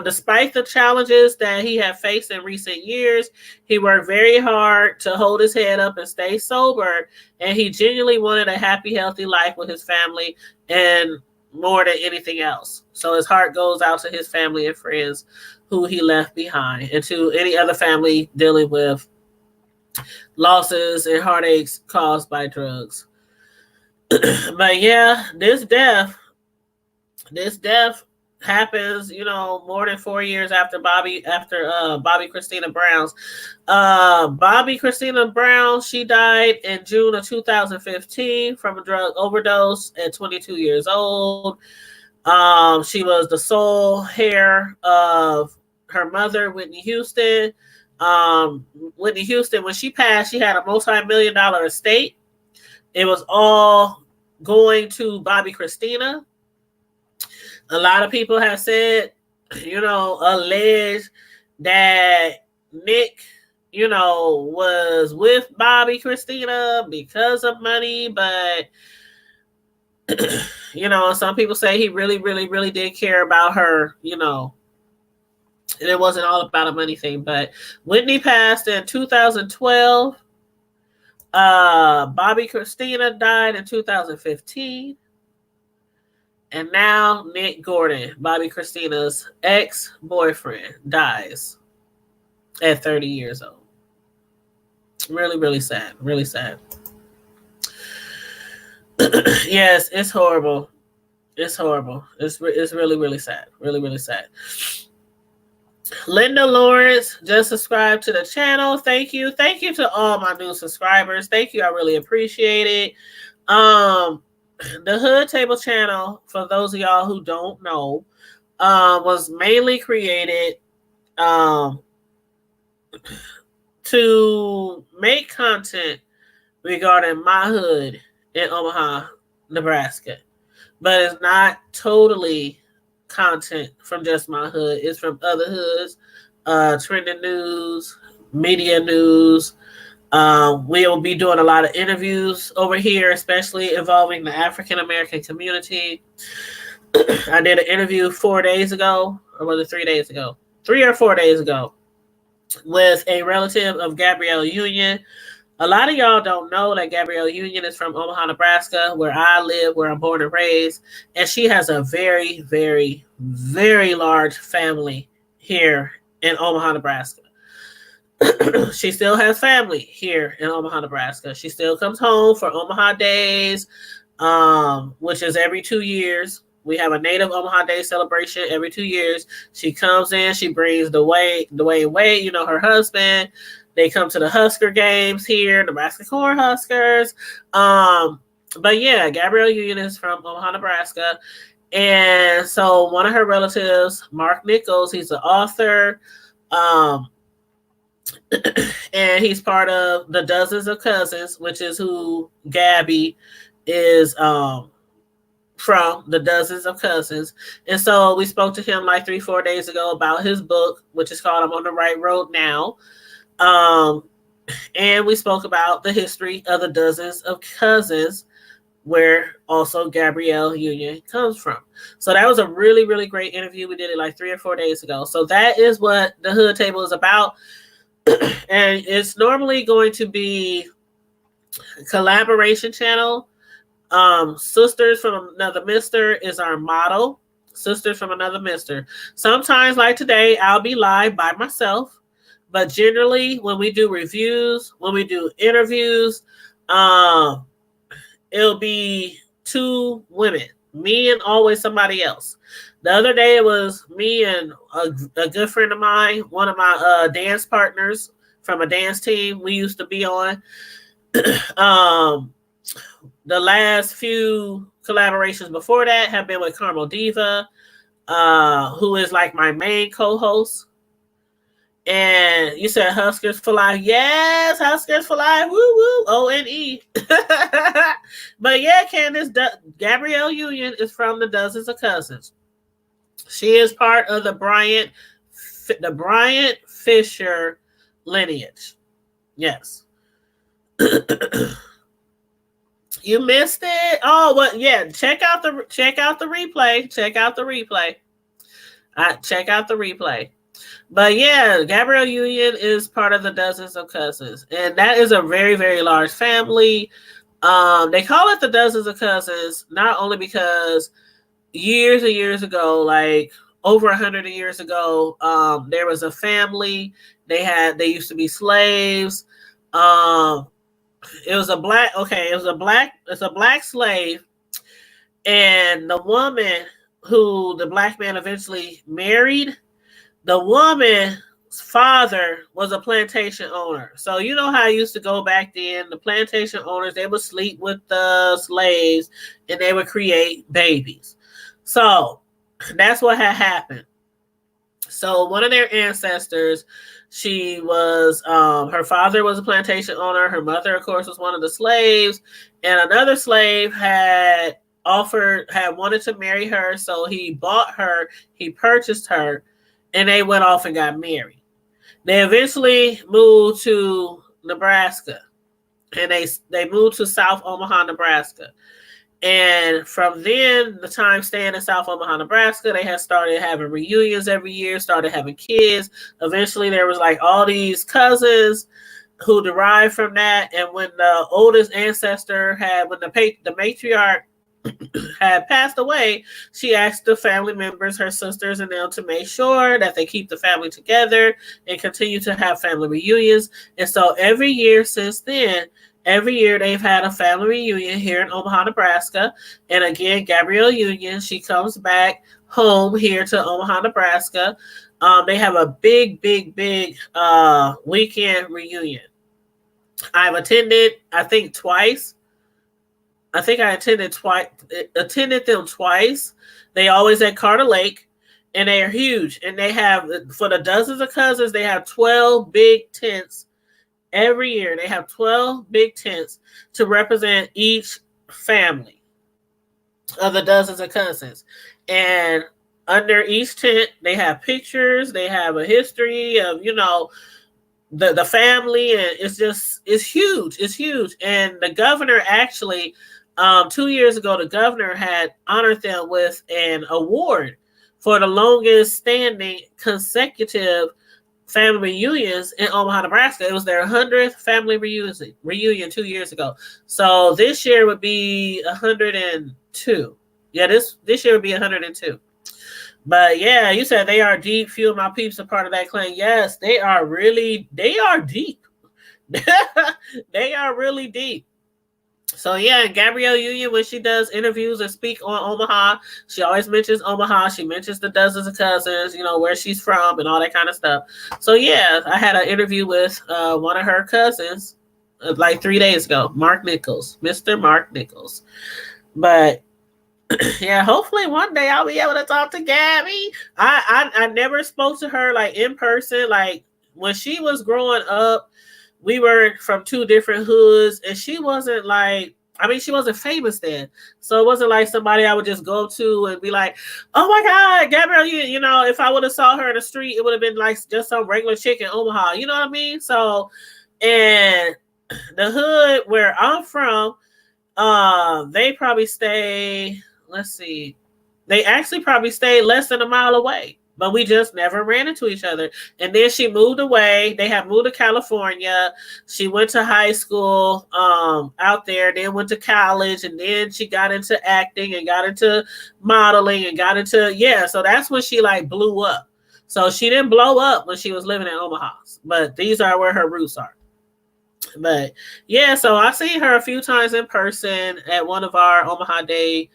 despite the challenges that he had faced in recent years, he worked very hard to hold his head up and stay sober, and he genuinely wanted a happy, healthy life with his family and more than anything else. So his heart goes out to his family and friends who he left behind, and to any other family dealing with losses and heartaches caused by drugs. But yeah, this death happens, more than 4 years after Bobby Kristina Brown's. Bobby Kristina Brown, she died in June of 2015 from a drug overdose at 22 years old. She was the sole heir of her mother, Whitney Houston. Whitney Houston, when she passed, she had a multi-million-dollar estate. It was all going to Bobby Kristina. A lot of people have said, alleged that Nick, was with Bobby Kristina because of money, but some people say he really, really, really did care about her, and it wasn't all about a money thing. But Whitney passed in 2012. Bobby Kristina died in 2015. And now Nick Gordon, Bobby Kristina's ex-boyfriend, dies at 30 years old. Really, really sad. Really sad. Yes, it's horrible. It's horrible. It's really, really sad. Really, really sad. Linda Lawrence just subscribed to the channel. Thank you. Thank you to all my new subscribers. Thank you. I really appreciate it. The Hood Table channel, for those of y'all who don't know, was mainly created to make content regarding my hood in Omaha, Nebraska. But it's not totally content from just my hood. It's from other hoods, trending news, media news. We'll be doing a lot of interviews over here, especially involving the African American community. I did an interview 4 days ago, or was it 3 days ago? 3 or 4 days ago, with a relative of Gabrielle Union. A lot of y'all don't know that Gabrielle Union is from Omaha, Nebraska, where I live, where I'm born and raised. And she has a very, very, very large family here in Omaha, Nebraska. She still has family here in Omaha, Nebraska. She still comes home for Omaha Days, which is every 2 years. We have a Native Omaha Day celebration every 2 years. She comes in, she brings Dwayne Wade, her husband. They come to the Husker games here, Nebraska Cornhuskers. But yeah, Gabrielle Union is from Omaha, Nebraska. And so one of her relatives, Mark Nichols, he's the author. And he's part of the Dozens of Cousins, which is who Gabby is from, the Dozens of Cousins. And so we spoke to him like 3-4 days ago about his book, which is called I'm on the Right Road Now. And we spoke about the history of the Dozens of Cousins, where also Gabrielle Union comes from. So that was a really, really great interview. We did it like 3 or 4 days ago. So that is what the Hood Table is about. And it's normally going to be a collaboration channel. Sisters from Another Mister is our motto. Sisters from Another Mister. Sometimes, like today, I'll be live by myself. But generally, when we do reviews, when we do interviews, it'll be 2 women, me and always somebody else. The other day, it was me and a good friend of mine, one of my dance partners from a dance team we used to be on. The last few collaborations before that have been with Carmel Diva, who is like my main co-host. And you said Huskers for Life. Yes, Huskers for Life. Woo woo. O-N-E. But yeah, Candace, Gabrielle Union is from the Dozens of Cousins. She is part of the Bryant Fisher lineage. Yes. You missed it? Oh, well, yeah. Check out the replay. Check out the replay. But yeah, Gabrielle Union is part of the Dozens of Cousins. And that is a very, very large family. They call it the Dozens of Cousins, not only because years and years ago, like over 100 years ago, there was a family. They used to be slaves. It's a black slave. And the woman who the black man eventually married, the woman's father was a plantation owner. So you know how I used to go back then, the plantation owners, they would sleep with the slaves and they would create babies. So that's what had happened. So one of their ancestors, she was, her father was a plantation owner. Her mother, of course, was one of the slaves. And another slave had wanted to marry her. So he bought her, he purchased her, and they went off and got married. They eventually moved to Nebraska, and they moved to South Omaha, Nebraska. And from then, the time staying in South Omaha, Nebraska, they had started having reunions every year, started having kids. Eventually, there was like all these cousins who derived from that. And when the oldest ancestor when the matriarch had passed away, she asked the family members, her sisters and them, to make sure that they keep the family together and continue to have family reunions. And so every year since then, every year they've had a family reunion here in Omaha, Nebraska. And again, Gabrielle Union, she comes back home here to Omaha, Nebraska. They have a big weekend reunion. I've attended, I think, twice. I think I attended them twice. They always at Carter Lake, and they are huge. And they have, for the dozens of cousins, they have 12 big tents every year. They have 12 big tents to represent each family of the dozens of cousins. And under each tent, they have pictures. They have a history of, the family, and it's huge. And the governor actually, 2 years ago, the governor had honored them with an award for the longest standing consecutive family reunions in Omaha, Nebraska. It was their 100th family reunion 2 years ago. So this year would be 102. Yeah, this year would be 102. But yeah, you said they are deep. Few of my peeps are part of that clan. Yes, they are deep. They are really deep. So yeah, and Gabrielle Union, when she does interviews and speak on Omaha, she always mentions Omaha. She mentions the dozens of cousins, where she's from and all that kind of stuff. So yeah, I had an interview with one of her cousins like 3 days ago, Mr. Mark Nichols. But yeah, hopefully one day I'll be able to talk to Gabby. I never spoke to her like in person. Like when she was growing up, we were from two different hoods, and she wasn't she wasn't famous then. So it wasn't like somebody I would just go to and be like, oh my God, Gabrielle, if I would have saw her in the street, it would have been like just some regular chick in Omaha. You know what I mean? So, and the hood where I'm from, they probably stay, they actually probably stayed less than a mile away, but we just never ran into each other. And then she moved away. They have moved to California. She went to high school out there, then went to college, and then she got into acting and got into modeling and got into, so that's when she like blew up. So she didn't blow up when she was living in Omaha, but these are where her roots are. But yeah, so I've seen her a few times in person at one of our Omaha Day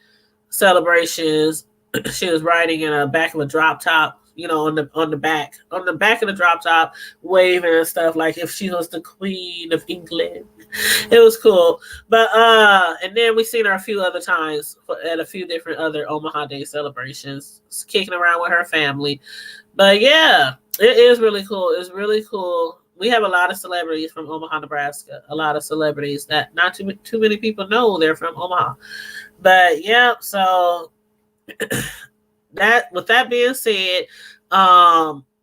celebrations. She was riding in the back of a drop top, on the back of the drop top, waving and stuff like if she was the Queen of England. It was cool. But and then we seen her a few other times at a few different other Omaha Day celebrations, kicking around with her family. But yeah, it is really cool. It's really cool. We have a lot of celebrities from Omaha, Nebraska. A lot of celebrities that not too many people know they're from Omaha. But yeah, so with that being said,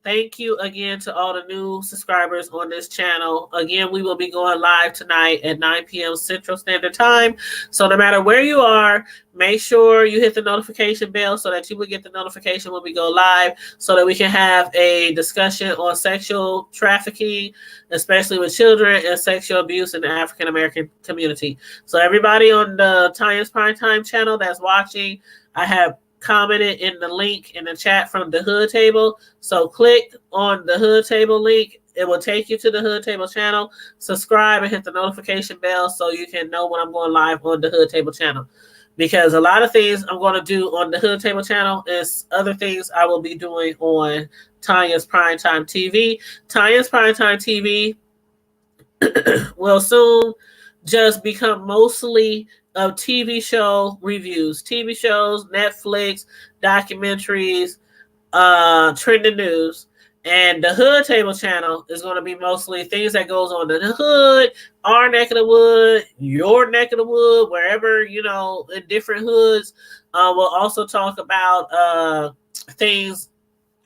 thank you again to all the new subscribers on this channel. Again, we will be going live tonight at 9 p.m. Central Standard Time. So no matter where you are, make sure you hit the notification bell so that you will get the notification when we go live, so that we can have a discussion on sexual trafficking, especially with children, and sexual abuse in the African American community. So everybody on the Tyans Primetime channel that's watching, I have commented in the link in the chat from the Hood Table. So click on the Hood Table link. It will take you to the Hood Table channel. Subscribe and hit the notification bell so you can know when I'm going live on the Hood Table channel. Because a lot of things I'm going to do on the Hood Table channel is other things I will be doing on Tanya's Primetime TV. Tanya's Primetime TV will soon just become mostly of TV show reviews, TV shows, Netflix, documentaries, trending news. And the Hood Table channel is going to be mostly things that goes on in the hood, our neck of the wood, your neck of the wood, wherever, in different hoods. We'll also talk about things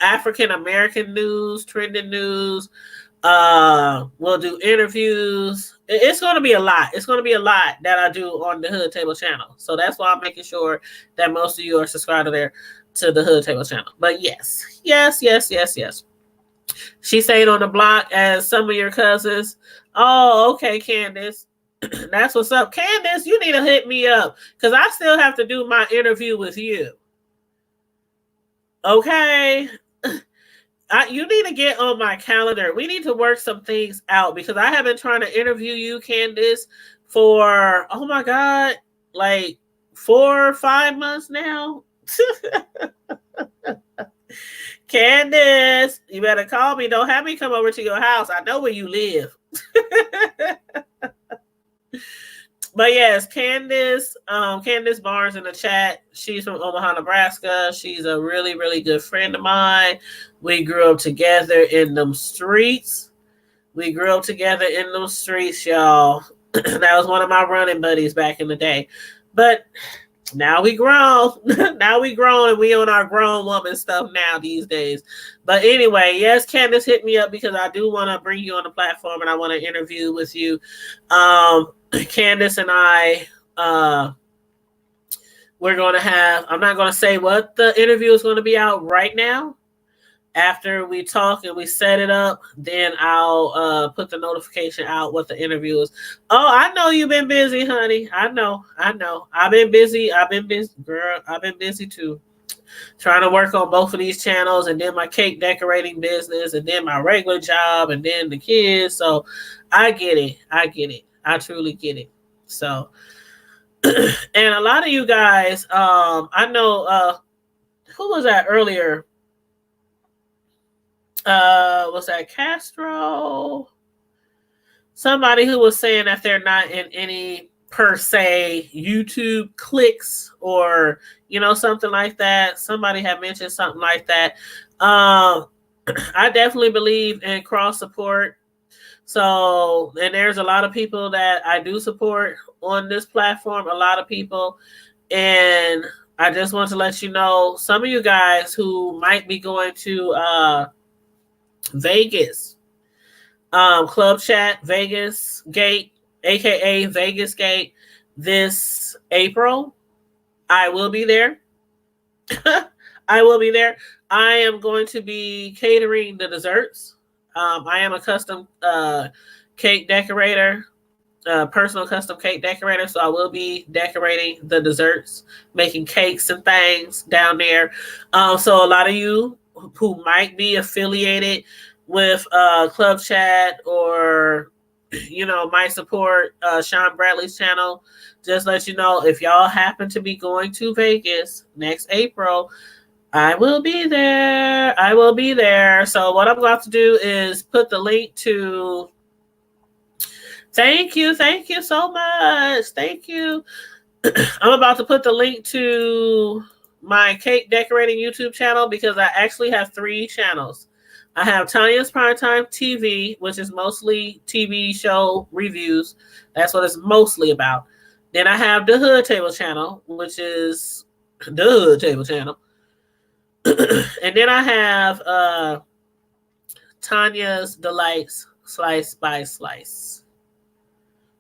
African American news, trending news. We'll do interviews. It's going to be a lot. It's going to be a lot that I do on the Hood Table channel. So that's why I'm making sure that most of you are subscribed to the Hood Table channel. But yes. She stayed on the block as some of your cousins. Oh, okay, Candace. That's what's up. Candace, you need to hit me up because I still have to do my interview with you. Okay? You need to get on my calendar. We need to work some things out because I have been trying to interview you, Candace, for, oh my God, like 4 or 5 months now. Candace, you better call me. Don't have me come over to your house. I know where you live. But yes, Candace Barnes in the chat. She's from Omaha, Nebraska. She's a really, really good friend of mine. We grew up together in them streets. Y'all. That was one of my running buddies back in the day. But now we grown. Now we grown and we on our grown woman stuff now these days. But anyway, yes, Candace, hit me up because I do want to bring you on the platform and I want to interview with you. Candace and I, we're going to have, I'm not going to say what the interview is going to be out right now. After we talk and we set it up, then I'll put the notification out what the interview is. Oh, I know you've been busy, honey. I know. I've been busy, girl. I've been busy too. Trying to work on both of these channels and then my cake decorating business and then my regular job and then the kids. So I get it. I truly get it. So, and a lot of you guys, I know, who was that earlier? Was that Castro? Somebody who was saying that they're not in any per se YouTube clicks or, something like that. Somebody had mentioned something like that. I definitely believe in cross support. So, and there's a lot of people that I do support on this platform, a lot of people. And I just want to let you know, some of you guys who might be going to Vegas, Club Chat, Vegas Gate, aka Vegas Gate, this April, I will be there. I am going to be catering the desserts. I am a custom cake decorator, personal custom cake decorator. So I will be decorating the desserts, making cakes and things down there. So a lot of you who might be affiliated with Club Chat or, might support Sean Bradley's channel, just let you know, if y'all happen to be going to Vegas next April, I will be there. So what I'm going to do is put the link to. Thank you so much. Thank you. I'm about to put the link to my cake decorating YouTube channel because I actually have 3 channels. I have Tanya's Primetime TV, which is mostly TV show reviews. That's what it's mostly about. Then I have the Hood Table channel, which is the Hood Table channel. And then I have Tanya's Delights Slice by Slice.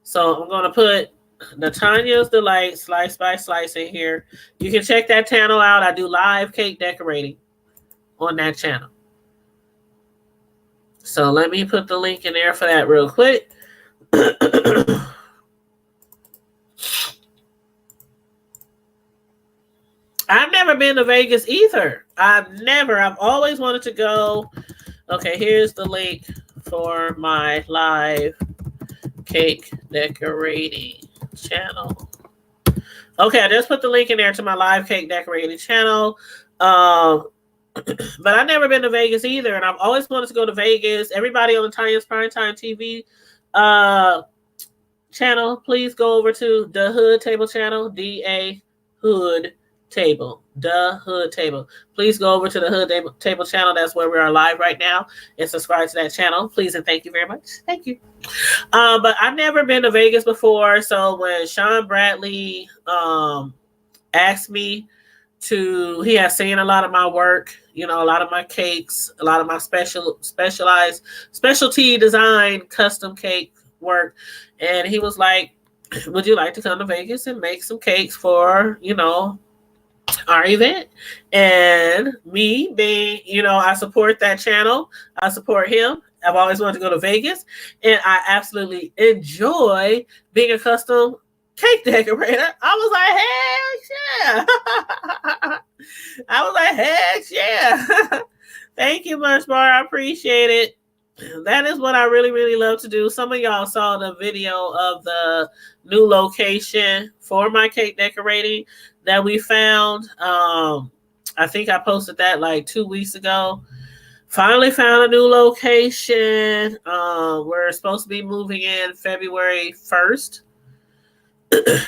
So I'm going to put the Tanya's Delights Slice by Slice in here. You can check that channel out. I do live cake decorating on that channel. So let me put the link in there for that real quick. I've never been to Vegas either. I've always wanted to go. Okay, here's the link for my live cake decorating channel. Okay, I just put the link in there to my live cake decorating channel. But I've never been to Vegas either, and I've always wanted to go to Vegas. Everybody on the Tanya's Primetime TV channel, please go over to the Hood Table channel, DA Hood Table, the Hood Table. Please go over to the Hood Table channel. That's where we are live right now, and subscribe to that channel, please, and thank you very much. Thank you. But I've never been to Vegas before, so when Sean Bradley asked me he has seen a lot of my work, a lot of my cakes, a lot of my specialty design custom cake work. And he was like, would you like to come to Vegas and make some cakes for, our event? And me being, I support that channel. I support him. I've always wanted to go to Vegas, and I absolutely enjoy being a custom cake decorator. I was like, heck yeah. I was like, heck yeah. Thank you much, Bar. I appreciate it. That is what I really, really love to do. Some of y'all saw the video of the new location for my cake decorating that we found. I think I posted that like 2 weeks ago. Finally found a new location. We're supposed to be moving in February 1st.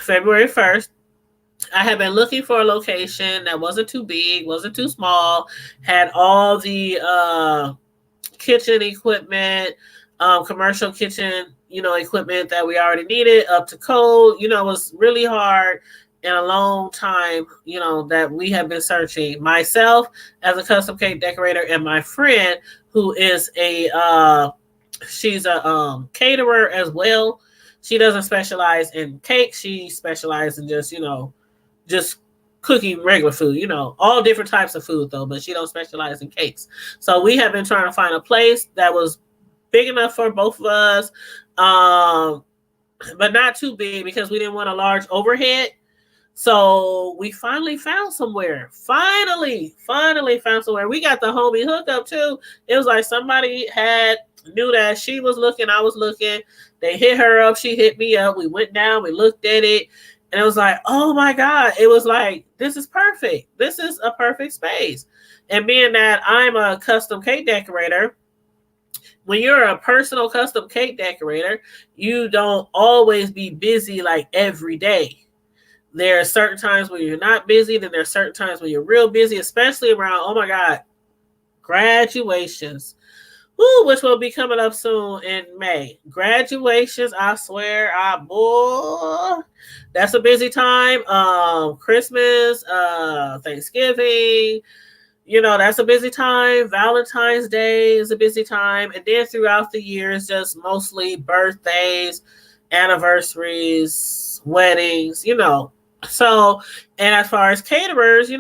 February 1st. I have been looking for a location that wasn't too big, wasn't too small, had all the kitchen equipment, commercial kitchen, equipment that we already needed, up to code. It was really hard in a long time, that we have been searching. Myself as a custom cake decorator, and my friend who is she's a caterer as well. She doesn't specialize in cake. She specializes in just cooking regular food, all different types of food though, but she don't specialize in cakes. So we have been trying to find a place that was big enough for both of us, but not too big because we didn't want a large overhead. So we finally found somewhere. Finally found somewhere. We got the homie hookup too. It was like somebody knew that she was looking, I was looking. They hit her up, she hit me up. We went down, we looked at it, and it was like, oh my God. It was like, this is perfect. This is a perfect space. And being that I'm a custom cake decorator, when you're a personal custom cake decorator, you don't always be busy like every day. There are certain times when you're not busy, then there are certain times when you're real busy, especially around, oh my God, graduations. Which will be coming up soon in May. Graduations, I swear, boy, that's a busy time. Christmas, Thanksgiving, that's a busy time. Valentine's Day is a busy time. And then throughout the years, just mostly birthdays, anniversaries, weddings, So, and as far as caterers, they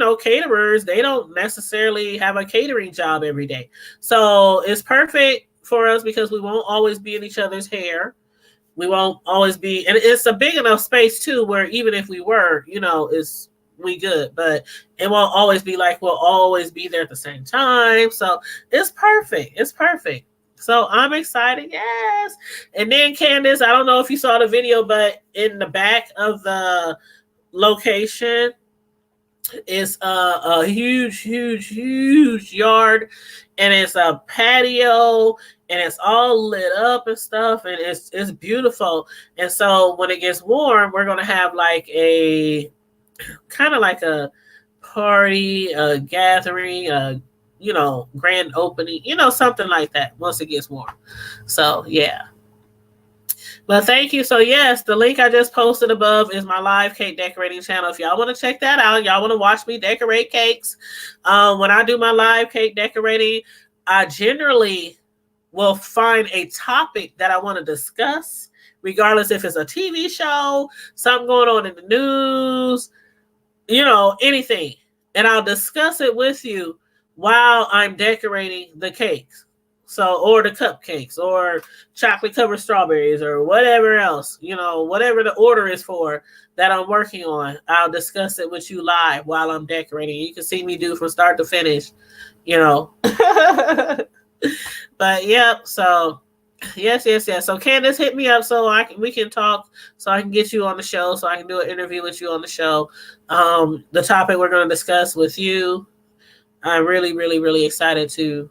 don't necessarily have a catering job every day. So it's perfect for us because we won't always be in each other's hair. We won't always be, and it's a big enough space too, where even if we were, we good, but it won't always be like we'll always be there at the same time. So it's perfect. It's perfect. So I'm excited. Yes. And then Candace, I don't know if you saw the video, but in the back of the location is a huge yard, and it's a patio, and it's all lit up and stuff, and it's beautiful. And so when it gets warm, we're gonna have like a kind of like a party, a gathering, grand opening, something like that once it gets warm. So yeah. But thank you. So yes, the link I just posted above is my live cake decorating channel. If y'all want to check that out, y'all want to watch me decorate cakes. When I do my live cake decorating, I generally will find a topic that I want to discuss, regardless if it's a TV show, something going on in the news, anything. And I'll discuss it with you while I'm decorating the cakes. So, or the cupcakes, or chocolate covered strawberries, or whatever else, whatever the order is for that I'm working on, I'll discuss it with you live while I'm decorating. You can see me do from start to finish, But yeah, so yes. So Candace, hit me up so we can talk, so I can get you on the show, so I can do an interview with you on the show. The topic we're going to discuss with you, I'm really, really, really excited to,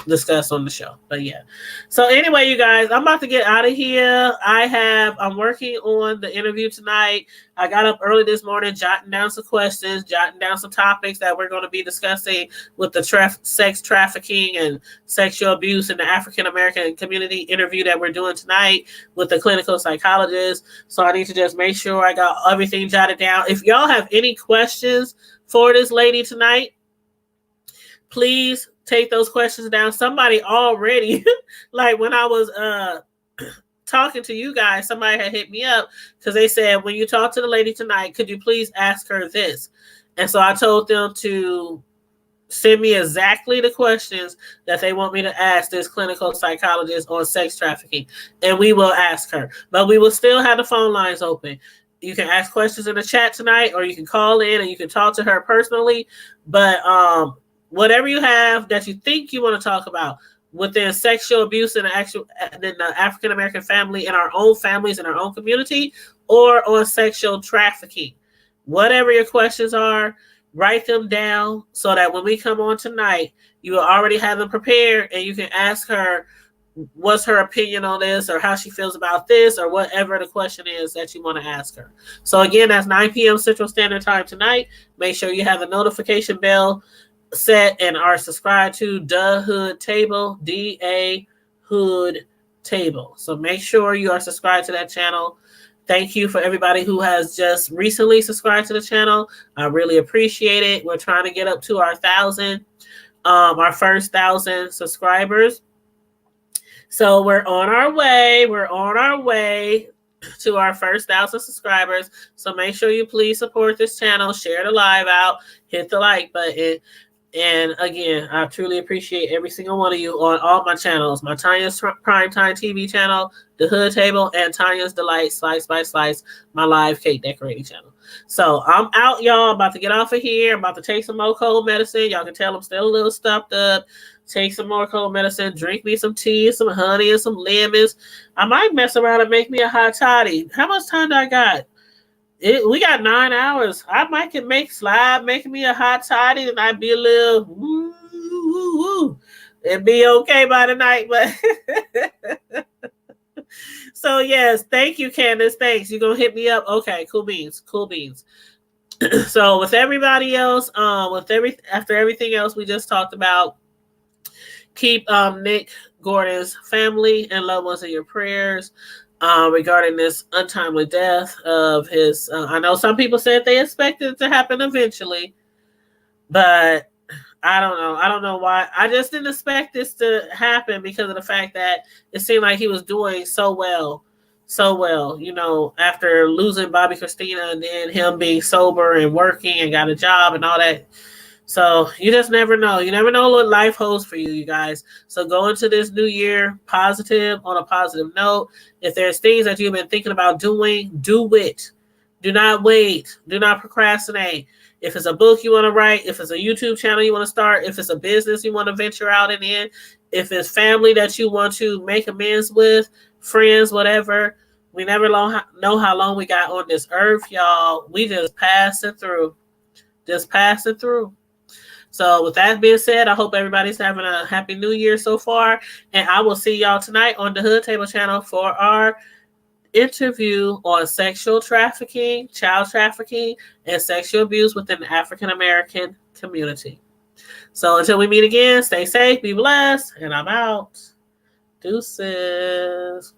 discuss on the show. But yeah. So anyway, you guys, I'm about to get out of here. I'm working on the interview tonight. I got up early this morning, jotting down some questions, jotting down some topics that we're going to be discussing with the sex trafficking and sexual abuse in the African American community interview that we're doing tonight with the clinical psychologist. So I need to just make sure I got everything jotted down. If y'all have any questions for this lady tonight, please take those questions down. Somebody already, like when I was talking to you guys, somebody had hit me up because they said, when you talk to the lady tonight, could you please ask her this? And so I told them to send me exactly the questions that they want me to ask this clinical psychologist on sex trafficking, and we will ask her. But we will still have the phone lines open. You can ask questions in the chat tonight, or you can call in and you can talk to her personally. But whatever you have that you think you want to talk about within sexual abuse in the African American family, in our own families, in our own community, or on sexual trafficking, whatever your questions are, write them down so that when we come on tonight, you will already have them prepared and you can ask her what's her opinion on this, or how she feels about this, or whatever the question is that you want to ask her. So again, that's 9 p.m. Central Standard Time tonight. Make sure you have the notification bell set and are subscribed to Da Hood Table, DA Hood Table. So make sure you are subscribed to that channel. Thank you for everybody who has just recently subscribed to the channel. I really appreciate it. We're trying to get up to our first 1,000 subscribers. So we're on our way. We're on our way to our first 1,000 subscribers. So make sure you please support this channel, share the live out, hit the like button. And again, I truly appreciate every single one of you on all my channels. My Tanya's Primetime TV channel, The Hood Table, and Tanya's Delight Slice by Slice, my live cake decorating channel. So I'm out, y'all. I'm about to get off of here. I'm about to take some more cold medicine. Y'all can tell I'm still a little stuffed up. Take some more cold medicine. Drink me some tea, some honey, and some lemons. I might mess around and make me a hot toddy. How much time do I got? We got 9 hours. I might can making me a hot toddy, and I'd be a little woo. It'd be okay by the night, but so yes, thank you, Candace. Thanks. You're gonna hit me up. Okay, cool beans. So with everybody else, after everything else we just talked about, keep Nick Gordon's family and loved ones in your prayers. Regarding this untimely death of his, I know some people said they expected it to happen eventually, but I don't know. I don't know why. I just didn't expect this to happen because of the fact that it seemed like he was doing so well, after losing Bobby Kristina and then him being sober and working and got a job and all that. So you just never know. You never know what life holds for you, you guys. So go into this new year on a positive note. If there's things that you've been thinking about doing, do it. Do not wait. Do not procrastinate. If it's a book you want to write, if it's a YouTube channel you want to start, if it's a business you want to venture out and in, if it's family that you want to make amends with, friends, whatever. We never know how long we got on this earth, y'all. We just passing through. So with that being said, I hope everybody's having a happy new year so far. And I will see y'all tonight on the Hood Table channel for our interview on sexual trafficking, child trafficking, and sexual abuse within the African American community. So until we meet again, stay safe, be blessed, and I'm out. Deuces.